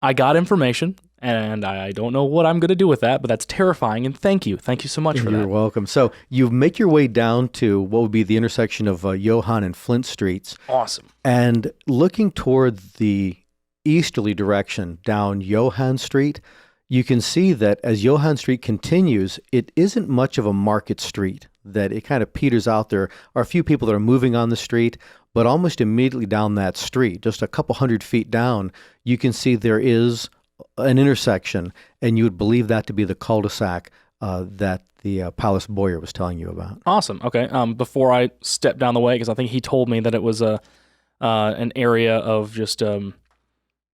I got information, and I don't know what I'm going to do with that, but that's terrifying, and thank you. Thank you so much for You're that. welcome. So you make your way down to what would be the intersection of Johann and Flint Streets, Awesome. and looking toward the easterly direction down Johann Street, you can see that as Johann Street continues, it isn't much of a market street, that it kind of peters out. There are a few people that are moving on the street, but almost immediately down that street, just a couple 100 feet down, you can see there is an intersection, and you would believe that to be the cul-de-sac that the Palace Boyer was telling you about. Awesome. Okay. Before I step down the way, because I think he told me that it was an area of just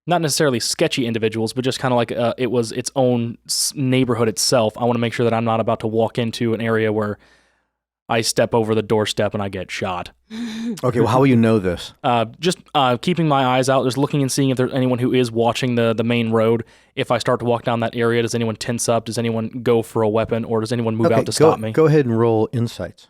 not necessarily sketchy individuals, but just kind of like it was its own neighborhood itself. I want to make sure that I'm not about to walk into an area where I step over the doorstep and I get shot. Okay, well, how will you know this? Just keeping my eyes out, just looking and seeing if there's anyone who is watching the main road. If I start to walk down that area, does anyone tense up? Does anyone go for a weapon? Or does anyone move out to stop me? Go ahead and roll insights.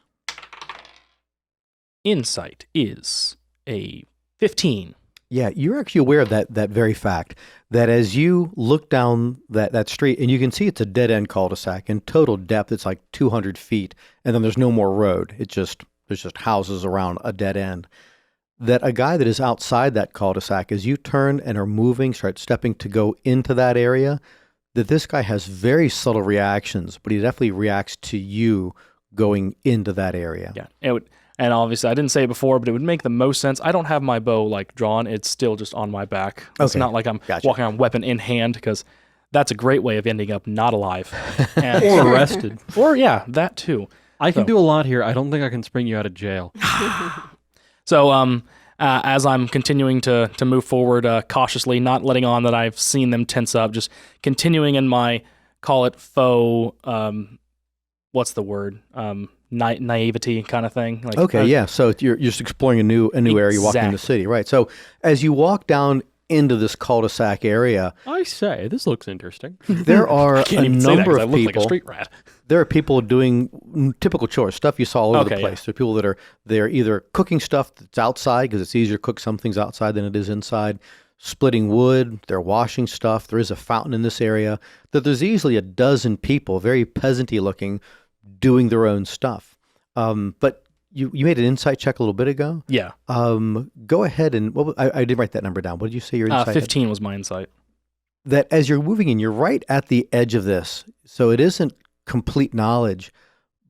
Insight is a 15. Yeah, you're actually aware of that very fact, that as you look down that street, and you can see it's a dead-end cul-de-sac. In total depth, it's like 200 feet, and then there's no more road. There's just houses around a dead end. That a guy that is outside that cul-de-sac, as you turn and are moving, start stepping to go into that area, that this guy has very subtle reactions, but he definitely reacts to you going into that area. Yeah, it would. And obviously, I didn't say it before, but it would make the most sense. I don't have my bow drawn; it's still just on my back. It's Okay. not like I'm Gotcha. walking around weapon in hand, because that's a great way of ending up not alive. And, Or arrested. or yeah, that too. I can So- do a lot here. I don't think I can spring you out of jail. So, as I'm continuing to move forward cautiously, not letting on that I've seen them tense up, just continuing in my, call it faux, what's the word? Naivety kind of thing. Like, Okay, yeah. So you're just exploring a new area. You're walking in the city, right? So as you walk down into this cul-de-sac area, I say, this looks interesting. there are a number of I look like a people. street rat. There are people doing typical chores, stuff you saw all over the place. There are people that they're either cooking stuff that's outside because it's easier to cook some things outside than it is inside, splitting wood, they're washing stuff. There is a fountain in this area. That there's easily a dozen people, very peasanty looking, doing their own stuff. But you made an insight check a little bit ago. Yeah. Go ahead and I did write that number down. What did you say your insight? 15 was my insight. That as you're moving in, you're right at the edge of this, so it isn't complete knowledge,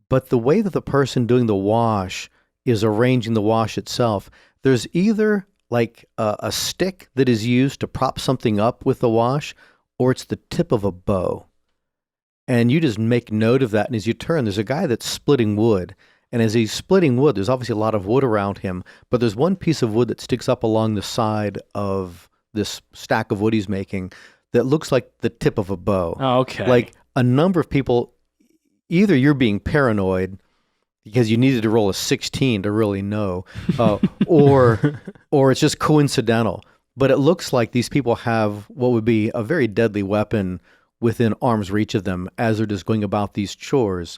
but the way that the person doing the wash is arranging the wash itself, there's either like a stick that is used to prop something up with the wash, or it's the tip of a bow. And you just make note of that. And as you turn, there's a guy that's splitting wood. And as he's splitting wood, there's obviously a lot of wood around him, but there's one piece of wood that sticks up along the side of this stack of wood he's making that looks like the tip of a bow. Oh, okay. Like a number of people, either you're being paranoid because you needed to roll a 16 to really know, or it's just coincidental. But it looks like these people have what would be a very deadly weapon within arm's reach of them as they're just going about these chores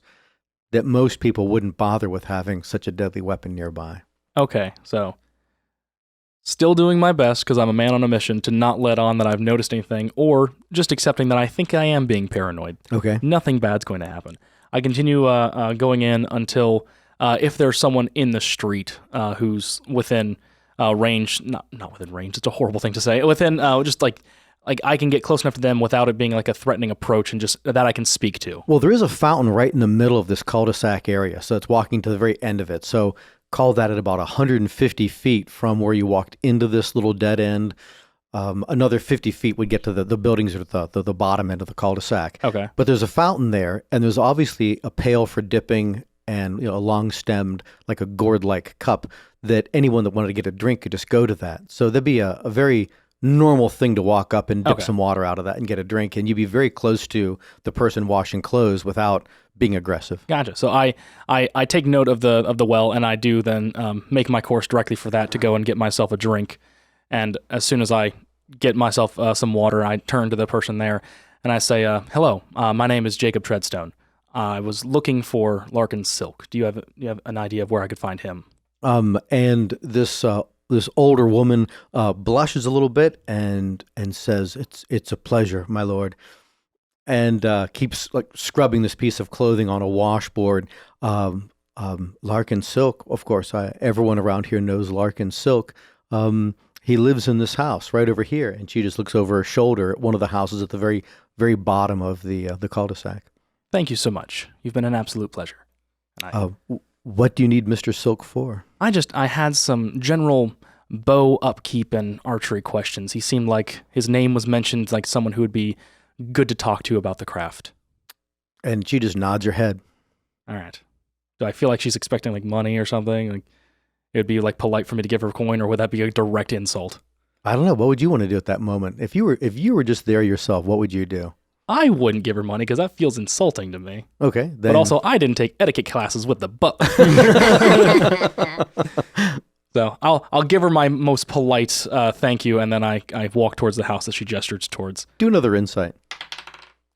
that most people wouldn't bother with having such a deadly weapon nearby. Okay, so still doing my best because I'm a man on a mission to not let on that I've noticed anything, or just accepting that I think I am being paranoid. Okay. Nothing bad's going to happen. I continue going in until if there's someone in the street who's within range, not within range, it's a horrible thing to say, within just like I can get close enough to them without it being like a threatening approach and just that I can speak to. Well, there is a fountain right in the middle of this cul-de-sac area, so it's walking to the very end of it. So call that at about 150 feet from where you walked into this little dead end. Another 50 feet would get to the buildings at the bottom end of the cul-de-sac. Okay. But there's a fountain there, and there's obviously a pail for dipping and a long-stemmed, like a gourd-like cup that anyone that wanted to get a drink could just go to that. So there'd be a very normal thing to walk up and dip some water out of that and get a drink, and you'd be very close to the person washing clothes without being aggressive. Gotcha. So I take note of the well, and I do then make my course directly for that to go and get myself a drink. And as soon as I get myself some water, I turn to the person there and I say, "Hello, my name is Jacob Treadstone. I was looking for Larkin Silk. Do you have an idea of where I could find him?" And this older woman blushes a little bit and says, "It's a pleasure, my lord," and keeps like scrubbing this piece of clothing on a washboard. Larkin Silk, of course, everyone around here knows Larkin Silk. He lives in this house right over here, and she just looks over her shoulder at one of the houses at the very, very bottom of the cul-de-sac. Thank you so much. You've been an absolute pleasure. What do you need Mr. Silk for? I had some general bow upkeep and archery questions. He seemed like his name was mentioned like someone who would be good to talk to about the craft. And she just nods her head. All right. Do I feel like she's expecting like money or something? Like it would be like polite for me to give her a coin, or would that be a direct insult? I don't know. What would you want to do at that moment? If you were just there yourself, what would you do? I wouldn't give her money because that feels insulting to me. Okay. But also, I didn't take etiquette classes with the bow. So I'll give her my most polite thank you, and then I walk towards the house that she gestures towards. Do another insight.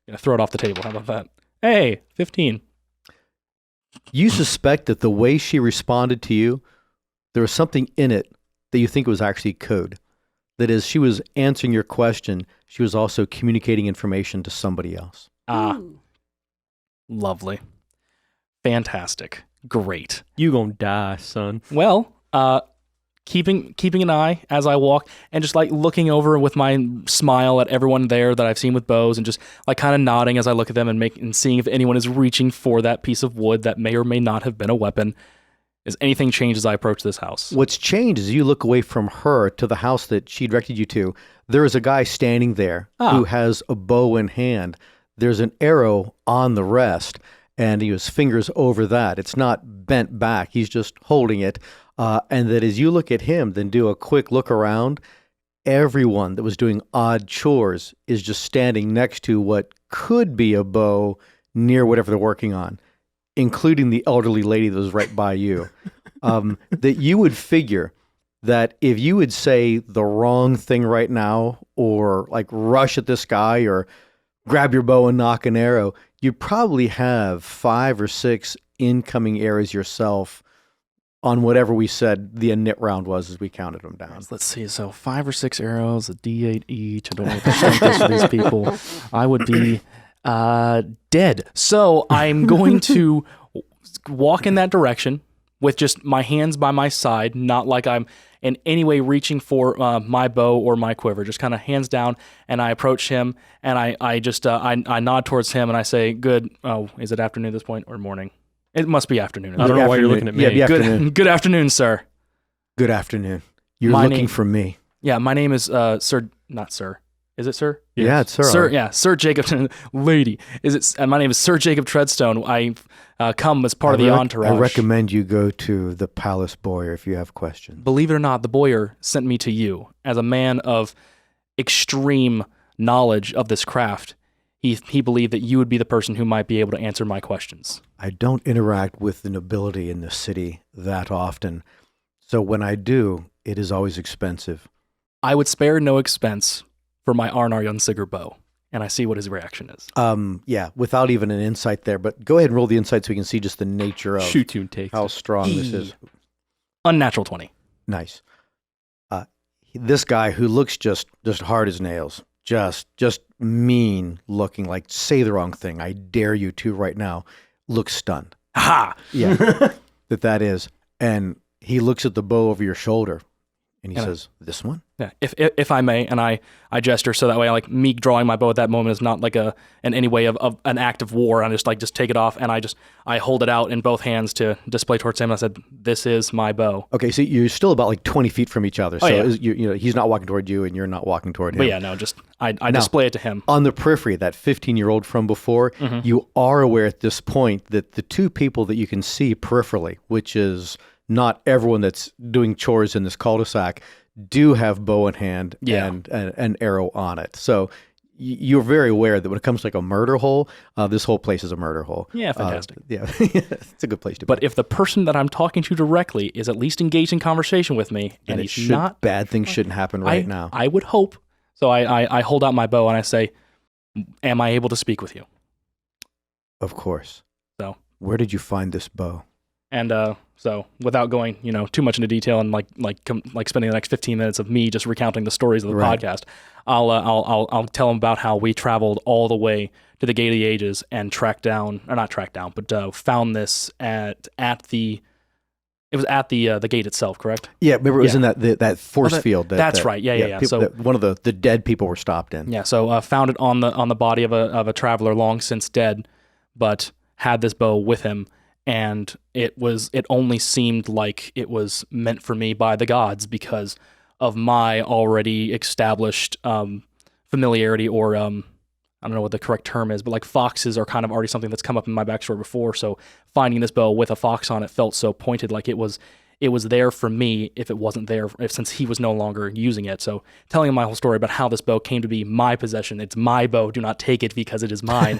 Gonna throw it off the table. How about that? Hey, 15. You suspect that the way she responded to you, there was something in it that you think was actually code. That is, she was answering your question. She was also communicating information to somebody else. Lovely. Fantastic. Great. You gonna die, son. Well, keeping an eye as I walk and just like looking over with my smile at everyone there that I've seen with bows, and just like kind of nodding as I look at them and seeing if anyone is reaching for that piece of wood that may or may not have been a weapon. Is anything changed as I approach this house? What's changed is you look away from her to the house that she directed you to. There is a guy standing there who has a bow in hand. There's an arrow on the rest, and he has fingers over that. It's not bent back. He's just holding it. And that as you look at him, then do a quick look around, everyone that was doing odd chores is just standing next to what could be a bow near whatever they're working on. including the elderly lady that was right by you, that you would figure that if you would say the wrong thing right now, or like rush at this guy, or grab your bow and knock an arrow, you'd probably have 5 or 6 incoming arrows yourself on whatever we said the init round was as we counted them down. Let's see. So 5 or 6 arrows, a D8 each. I don't know what the strength is for these people. I would be dead. So I'm going to walk in that direction with just my hands by my side, not like I'm in any way reaching for my bow or my quiver, just kind of hands down. And I approach him, and I just I nod towards him, and I say, "Good. Oh, is it afternoon at this point or morning? It must be afternoon. I don't know why you're looking at me. Yeah, Good afternoon, sir. Good afternoon. You're My looking name- for me. Yeah, my name is Sir. Not Sir. Is it Sir? Yes. Yeah, it's Sir. Sir, yeah, Sir Jacob, lady. Is it? My name is Sir Jacob Treadstone. I come as part of the entourage. I recommend you go to the Palace Boyer if you have questions. Believe it or not, the Boyer sent me to you as a man of extreme knowledge of this craft. He believed that you would be the person who might be able to answer my questions. I don't interact with the nobility in the city that often, so when I do, it is always expensive. I would spare no expense for my Arnar Jonsiger bow, and I see what his reaction is. Yeah, without even an insight there, but go ahead and roll the insight so we can see just the nature of Shoot you and take how strong this is. Unnatural 20. Nice. This guy who looks just hard as nails, just mean looking, like say the wrong thing, I dare you to right now, looks stunned. Ha! Yeah, that is. And he looks at the bow over your shoulder, and he says, "This one?" Yeah, if I may, and I gesture so that way, like me drawing my bow at that moment is not like in any way of an act of war. I just take it off, and I hold it out in both hands to display towards him. I said, "This is my bow." Okay, so you're still about like 20 feet from each other. So yeah. you know he's not walking toward you, and you're not walking toward him. But yeah, no, just I display it to him. On the periphery, that 15-year-old from before, you are aware at this point that the two people that you can see peripherally, which is not everyone that's doing chores in this cul-de-sac, do have bow in hand and an arrow on it. So you're very aware that when it comes to like a murder hole, this whole place is a murder hole. Yeah, fantastic. Yeah, it's a good place to be. But if the person that I'm talking to directly is at least engaged in conversation with me, and he's not, bad things shouldn't happen right now. I would hope. So I hold out my bow and I say, "Am I able to speak with you?" Of course. So where did you find this bow? And so, without going, too much into detail and like spending the next 15 minutes of me just recounting the stories of the podcast, I'll tell them about how we traveled all the way to the Gate of the Ages and found this at the gate itself, correct? Yeah, remember it was in that force field. That's right. Yeah. People, So one of the dead people were stopped in. Yeah. So found it on the body of a traveler long since dead, but had this bow with him. And it only seemed like it was meant for me by the gods because of my already established familiarity, or I don't know what the correct term is, but like foxes are kind of already something that's come up in my backstory before. So finding this bow with a fox on it felt so pointed, like it was there for me if it wasn't there, since he was no longer using it. So telling him my whole story about how this bow came to be my possession, it's my bow, do not take it because it is mine.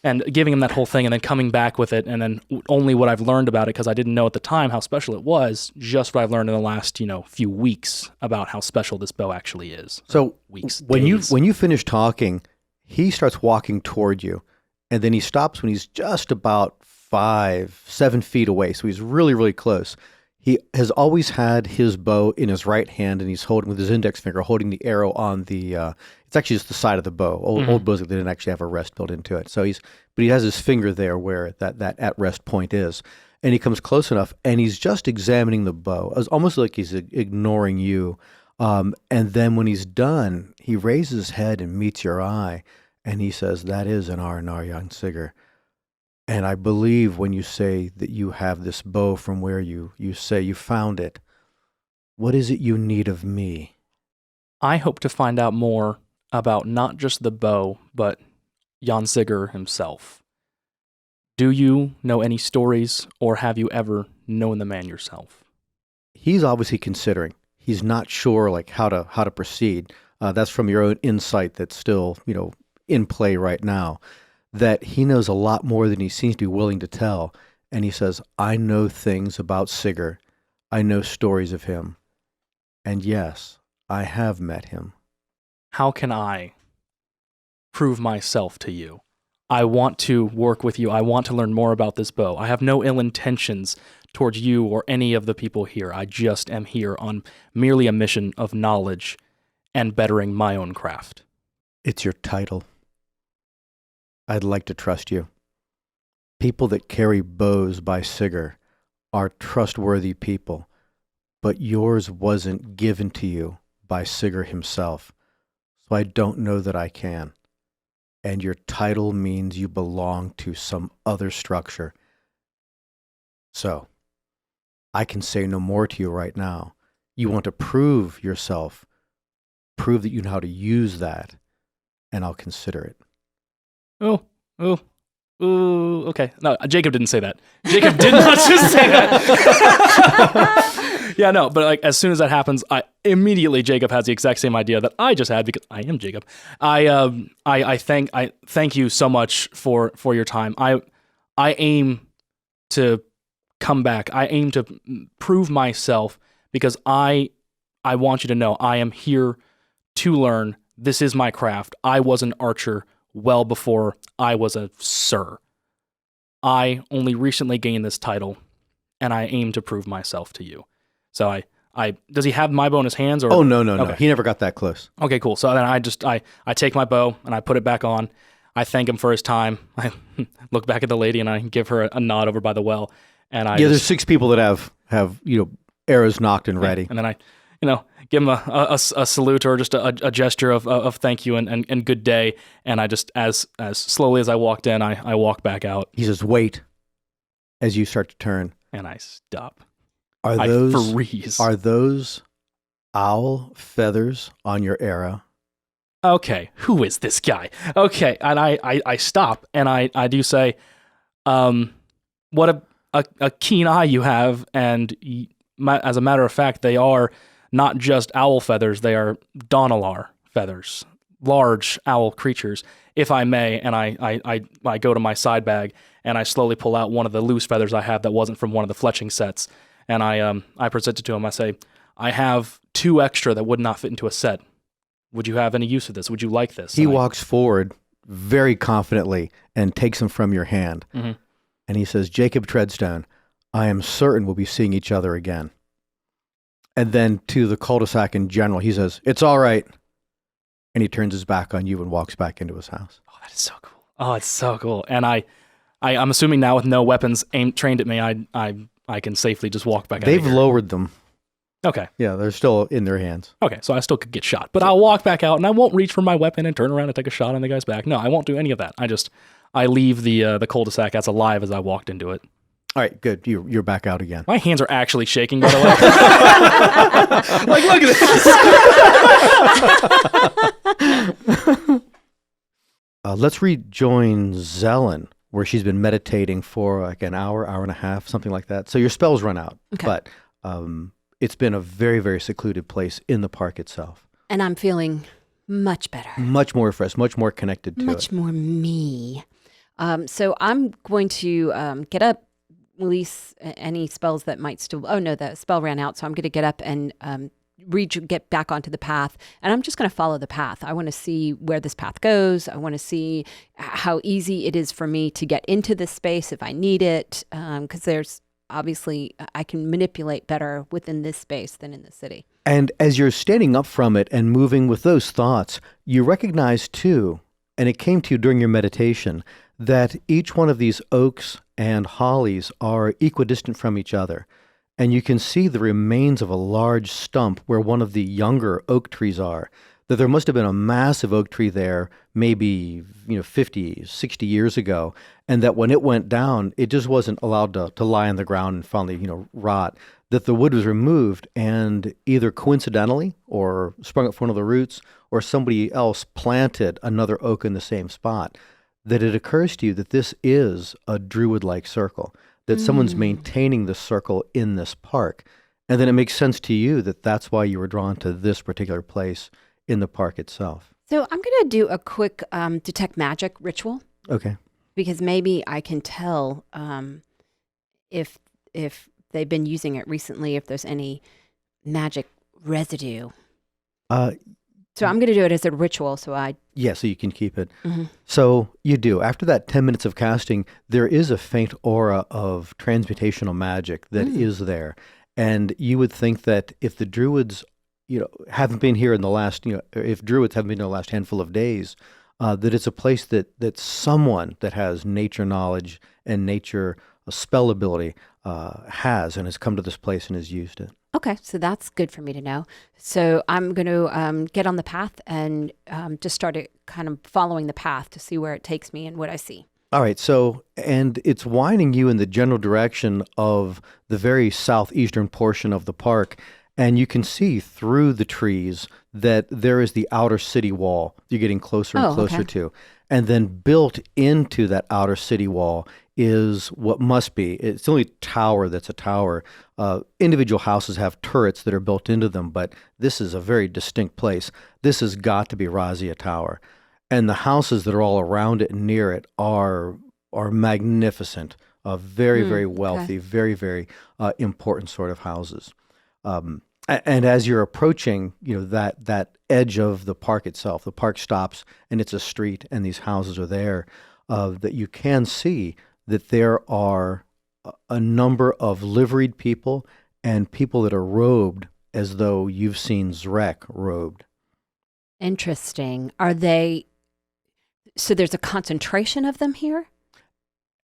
And giving him that whole thing and then coming back with it, and then only what I've learned about it, because I didn't know at the time how special it was, just what I've learned in the last, few weeks about how special this bow actually is. So when days. you finish talking, he starts walking toward you, and then he stops when he's just about 5-7 feet away. So he's really, really close. He has always had his bow in his right hand, and he's holding with his index finger, holding the arrow on the. It's actually just the side of the bow. Old bows, they didn't actually have a rest built into it. So but he has his finger there where that at rest point is, and he comes close enough, and he's just examining the bow. It's almost like he's ignoring you. And then when he's done, he raises his head and meets your eye, and he says, "That is an Arnar Jonsiger. And I believe when you say that you have this bow from where you say you found it, what is it you need of me?" I hope to find out more about not just the bow, but Jonsiger himself. Do you know any stories, or have you ever known the man yourself? He's obviously considering. He's not sure like how to proceed. That's from your own insight that's still in play right now. that he knows a lot more than he seems to be willing to tell. And he says, I know things about Sigurd. I know stories of him. And yes, I have met him. How can I prove myself to you? I want to work with you. I want to learn more about this bow. I have no ill intentions towards you or any of the people here. I just am here on merely a mission of knowledge and bettering my own craft. It's your title. I'd like to trust you. People that carry bows by Sigurd are trustworthy people, but yours wasn't given to you by Sigurd himself, so I don't know that I can. And your title means you belong to some other structure. So, I can say no more to you right now. You want to prove yourself, prove that you know how to use that, and I'll consider it. Oh, okay. No, Jacob didn't say that. Jacob did not just say that. Yeah, no, but like as soon as that happens, Jacob has the exact same idea that I just had because I am Jacob. I thank you so much for your time. I aim to come back. I aim to prove myself because I want you to know I am here to learn. This is my craft. I was an archer well before I was a sir. I only recently gained this title, and I aim to prove myself to you. So does he have my bow in his hands? Or? Oh, no. Okay. He never got that close. Okay, cool. So then I take my bow and I put it back on. I thank him for his time. I look back at the lady and I give her a nod over by the well. And there's 6 people that have arrows knocked and ready. And then I give him a salute or just a gesture of thank you and good day. And I just, as slowly as I walked in, I walk back out. He says, wait, as you start to turn. And I stop. I freeze. Are those owl feathers on your arrow? Okay, who is this guy? Okay, and I stop and I do say, what a keen eye you have, and as a matter of fact, they are not just owl feathers, they are Donalar feathers, large owl creatures, if I may. And I go to my side bag and I slowly pull out one of the loose feathers I have that wasn't from one of the fletching sets. And I present it to him. I say, I have 2 extra that would not fit into a set. Would you have any use of this? Would you like this? He walks forward very confidently and takes them from your hand. Mm-hmm. And he says, Jacob Treadstone, I am certain we'll be seeing each other again. And then to the cul-de-sac in general, he says, it's all right. And he turns his back on you and walks back into his house. Oh, that is so cool. Oh, it's so cool. And I'm assuming now with no weapons trained at me, I can safely just walk back out. They've lowered them. Okay. Yeah, they're still in their hands. Okay, so I still could get shot. But I'll walk back out and I won't reach for my weapon and turn around and take a shot on the guy's back. No, I won't do any of that. I leave the cul-de-sac as alive as I walked into it. All right, good. You're back out again. My hands are actually shaking, by the way. Like, look at this. Let's rejoin Zelen, where she's been meditating for like an hour and a half, something like that. So your spells run out, okay. But it's been a very, very secluded place in the park itself. And I'm feeling much better. Much more fresh, much more connected to it. Much more me. So I'm going to get up, release any spells that might still... Oh, no, the spell ran out. So I'm going to get up and get back onto the path. And I'm just going to follow the path. I want to see where this path goes. I want to see how easy it is for me to get into this space if I need it. Because there's... Obviously, I can manipulate better within this space than in the city. And as you're standing up from it and moving with those thoughts, you recognize too, and it came to you during your meditation, that each one of these oaks and hollies are equidistant from each other. And you can see the remains of a large stump where one of the younger oak trees are. That there must have been a massive oak tree there, maybe 50, 60 years ago, and that when it went down, it just wasn't allowed to lie on the ground and finally rot. That the wood was removed, and either coincidentally or sprung up from one of the roots, or somebody else planted another oak in the same spot. That it occurs to you that this is a druid-like circle, that someone's maintaining the circle in this park, and then it makes sense to you that that's why you were drawn to this particular place in the park itself. So I'm going to do a quick detect magic ritual. Okay. because maybe I can tell if they've been using it recently, if there's any magic residue. So I'm going to do it as a ritual. So Yeah, so you can keep it. Mhm. So you do. After that 10 minutes of casting, there is a faint aura of transmutational magic that is there. And you would think that if the druids, haven't been here in the last, if druids haven't been in the last handful of days, that it's a place that someone that has nature knowledge and nature spell ability has and has come to this place and has used it. Okay, so that's good for me to know. So I'm going to get on the path and just start kind of following the path to see where it takes me and what I see. All right, so, and it's winding you in the general direction of the very southeastern portion of the park, and you can see through the trees that there is the outer city wall you're getting closer and closer to. And then built into that outer city wall is what must be, it's the only tower that's a tower. Individual houses have turrets that are built into them, but this is a very distinct place. This has got to be Razia Tower. And the houses that are all around it and near it are magnificent, very, very wealthy, very, very important sort of houses. And as you're approaching, that edge of the park itself, the park stops and it's a street and these houses are there, that you can see that there are a number of liveried people and people that are robed as though you've seen Zrek robed. Interesting. So there's a concentration of them here?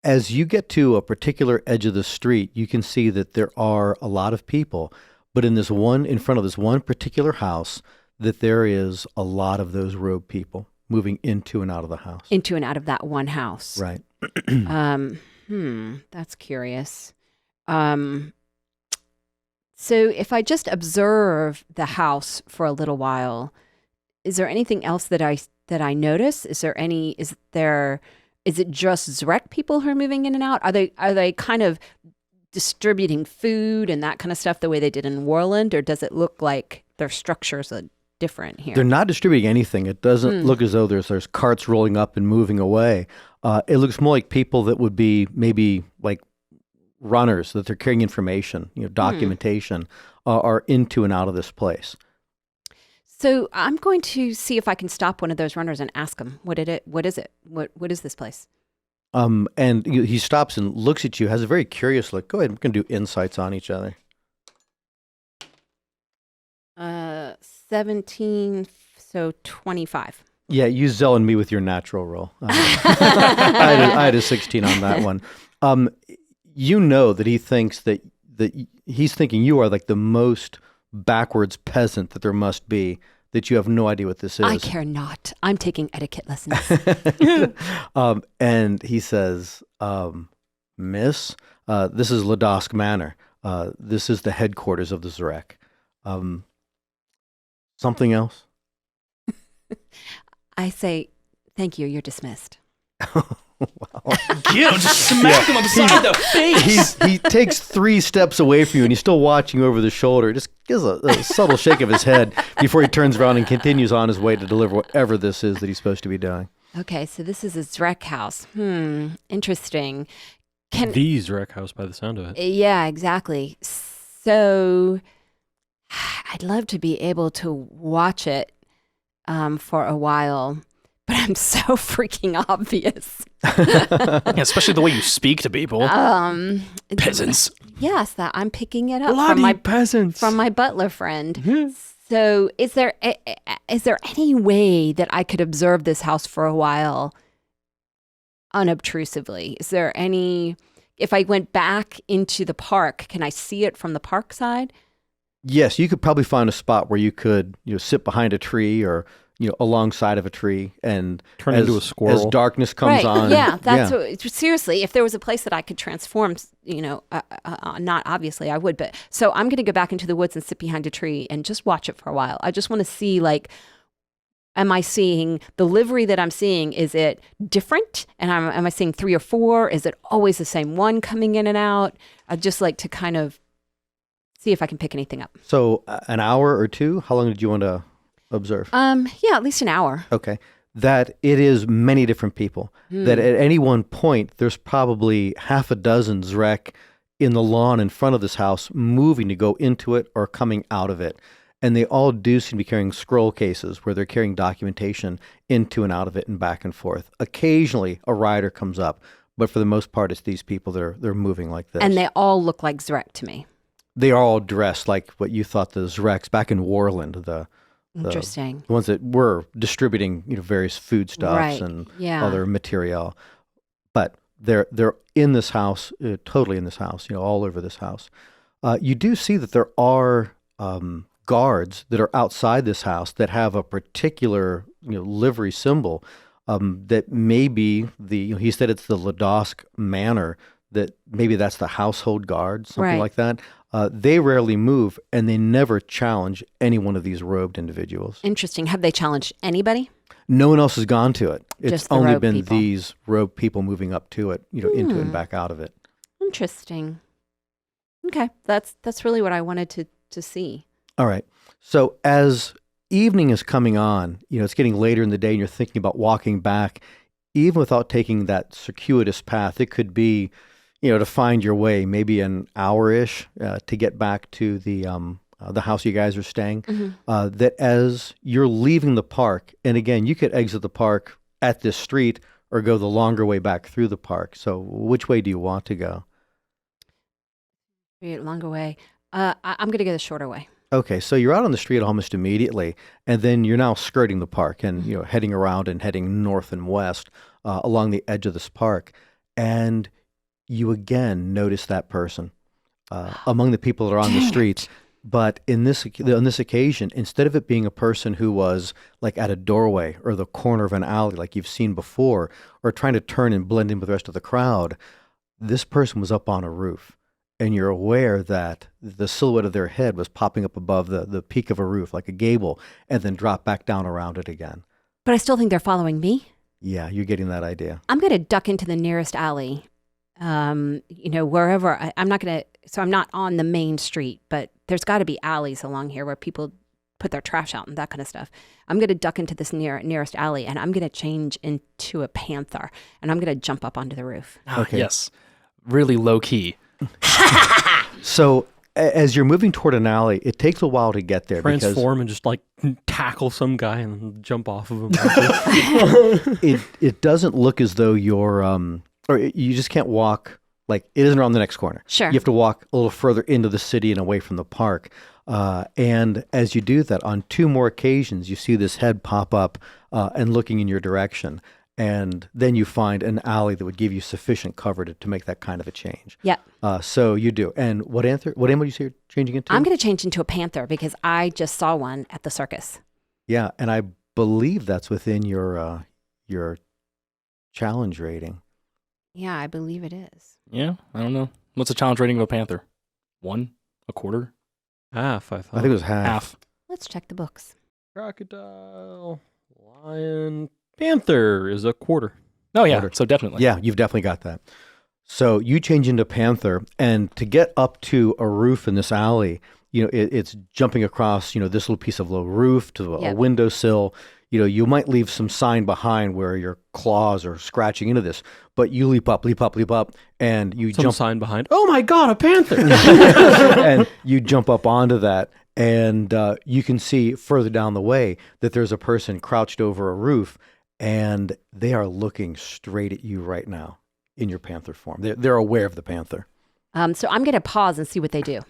As you get to a particular edge of the street, you can see that there are a lot of people, but in front of this one particular house, that there is a lot of those robed people moving into and out of the house. Into and out of that one house. Right. That's curious. So if I just observe the house for a little while, is there anything else that I notice? Is it just Zrek people who are moving in and out? Are they kind of distributing food and that kind of stuff the way they did in Warland, or does it look like their structures are different here? They're not distributing anything. It doesn't look as though there's carts rolling up and moving away. It looks more like people that would be maybe like runners, that they're carrying information, documentation, are into and out of this place. So I'm going to see if I can stop one of those runners and ask him, what is it? What is this place? And he stops and looks at you, has a very curious look. Go ahead, we're going to do insights on each other. 17, so 25. Yeah, you Zell and me with your natural roll. I had a 16 on that one. You know that he thinks that he's thinking you are like the most backwards peasant that there must be, that you have no idea what this is. I care not. I'm taking etiquette lessons. And he says, Miss, this is Ladosk Manor. This is the headquarters of the Zrek. Something else? I say, thank you, you're dismissed. Wow. Just smack him upside the face. He takes 3 steps away from you, and he's still watching you over the shoulder. Just gives a subtle shake of his head before he turns around and continues on his way to deliver whatever this is that he's supposed to be doing. Okay, so this is a Zrek house. Interesting. The Zrek house by the sound of it. Yeah, exactly. So I'd love to be able to watch it for a while, but I'm so freaking obvious. Yeah, especially the way you speak to people. Peasants. Yes, that I'm picking it up Bloody peasants. from my butler friend. So is there any way that I could observe this house for a while unobtrusively? Is there if I went back into the park, can I see it from the park side? Yes, you could probably find a spot where you could, sit behind a tree or, alongside of a tree and turn into a squirrel as darkness comes on. Yeah, seriously, if there was a place that I could transform, not obviously I would, but so I'm going to go back into the woods and sit behind a tree and just watch it for a while. I just want to see, am I seeing the livery that I'm seeing? Is it different? And am I seeing 3 or 4? Is it always the same one coming in and out? I'd just like to kind of see if I can pick anything up. So an hour or 2? How long did you want to observe? Yeah, at least an hour. Okay. that it is many different people. That at any one point, there's probably half a dozen Zrek in the lawn in front of this house moving to go into it or coming out of it. And they all do seem to be carrying scroll cases where they're carrying documentation into and out of it and back and forth. Occasionally, a rider comes up, but for the most part, it's these people that they're moving like this. And they all look like Zrek to me. They are all dressed like what you thought the Zreks back in Warland, the Interesting. ones that were distributing various foodstuffs and other material. But they're in this house, totally in this house, all over this house. You do see that there are guards that are outside this house that have a particular livery symbol that maybe he said it's the Ladosk Manor, that maybe that's the household guard, something like that. They rarely move, and they never challenge any one of these robed individuals. Interesting. Have they challenged anybody? No one else has gone to it. It's Just the only robed been people. these robed people moving up to it, into it and back out of it. Interesting. Okay, that's really what I wanted to see. All right. So as evening is coming on, it's getting later in the day, and you're thinking about walking back, even without taking that circuitous path. It could be, to find your way, maybe an hour-ish to get back to the house you guys are staying. That as you're leaving the park, and again, you could exit the park at this street or go the longer way back through the park. So which way do you want to go? Longer way. I'm going to go the shorter way. Okay, so you're out on the street almost immediately, and then you're now skirting the park and heading around and heading north and west along the edge of this park, and you again notice that person among the people that are on the streets. But on this occasion, instead of it being a person who was like at a doorway or the corner of an alley like you've seen before, or trying to turn and blend in with the rest of the crowd, this person was up on a roof. And you're aware that the silhouette of their head was popping up above the peak of a roof like a gable, and then drop back down around it again. But I still think they're following me. Yeah, you're getting that idea. I'm going to duck into the nearest alley, wherever. I'm not going to, so I'm not on the main street, but there's got to be alleys along here where people put their trash out and that kind of stuff. I'm going to duck into this nearest alley, and I'm going to change into a panther, and I'm going to jump up onto the roof. Okay. Yes. Really low key. So as you're moving toward an alley, it takes a while to get there. Transform and just like tackle some guy and jump off of him. It doesn't look as though you're, or you just can't walk, like it isn't around the next corner. Sure. You have to walk a little further into the city and away from the park. And as you do that, on 2 more occasions, you see this head pop up and looking in your direction. And then you find an alley that would give you sufficient cover to make that kind of a change. Yep. So you do. And what animal you see you're changing into? I'm going to change into a panther because I just saw one at the circus. Yeah, and I believe that's within your challenge rating. Yeah, I believe it is. Yeah, I don't know. What's the challenge rating of a panther? 1? A quarter? Half, I thought. I think it was half. Half. Let's check the books. Crocodile, lion, panther is a quarter. Oh, yeah. Quarter. So definitely. Yeah, you've definitely got that. So you change into panther, and to get up to a roof in this alley, it's jumping across, this little piece of low roof to a windowsill. You might leave some sign behind where your claws are scratching into this, but you leap up, and you Some jump. sign behind. Oh my God, a panther! And you jump up onto that, and you can see further down the way that there's a person crouched over a roof, and they are looking straight at you right now in your panther form. They're aware of the panther. So I'm going to pause and see what they do.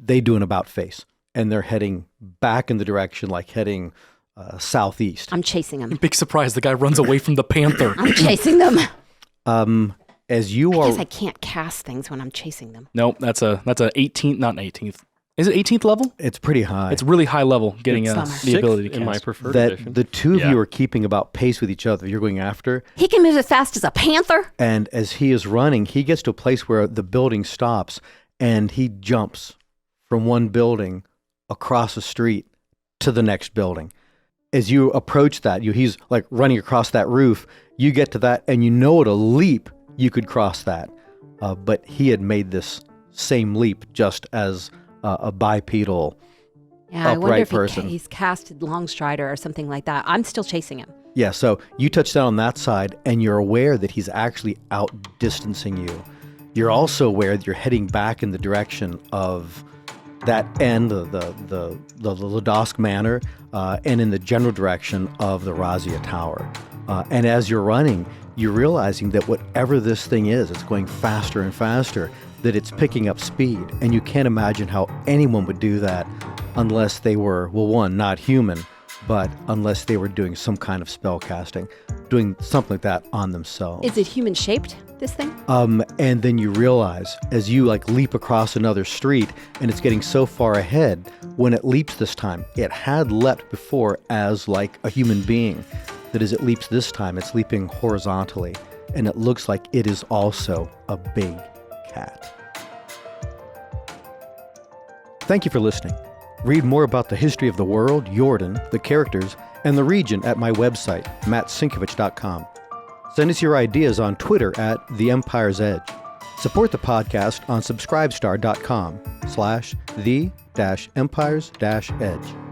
They do an about face, and they're heading back in the direction, like heading southeast. I'm chasing them. Big surprise. The guy runs away from the panther. I'm chasing them. As you I are, guess I can't cast things when I'm chasing them. Nope, that's a 18th, not an 18th. Is it 18th level? it's pretty high. It's really high level getting It's the ability to in my cast. preferred that edition. the two of Yeah. you are keeping about pace with each other. You're going after, He can move as fast as a panther. and as he is running, he gets to a place where the building stops, and he jumps from one building across a street to the next building. As you approach that, he's like running across that roof. You get to that, and at a leap you could cross that. But he had made this same leap just as a bipedal Yeah, I wonder upright if person. he's casted Longstrider or something like that. I'm still chasing him. Yeah, so you touch down on that side, and you're aware that he's actually outdistancing you. You're also aware that you're heading back in the direction of that end, the Ladosk Manor, and in the general direction of the Razia Tower. And as you're running, you're realizing that whatever this thing is, it's going faster and faster, that it's picking up speed. And you can't imagine how anyone would do that unless they were, well, one, not human, but unless they were doing some kind of spell casting, doing something like that on themselves. Is it human shaped, this thing? And then you realize as you like leap across another street and it's getting so far ahead, when it leaps this time, it had leapt before as like a human being, that as it leaps this time, it's leaping horizontally, and it looks like it is also a big cat. Thank you for listening. Read more about the history of the world, Jordan, the characters, and the region at my website, mattsinkovich.com. Send us your ideas on Twitter at The Empire's Edge. Support the podcast on subscribestar.com/the-empires-edge.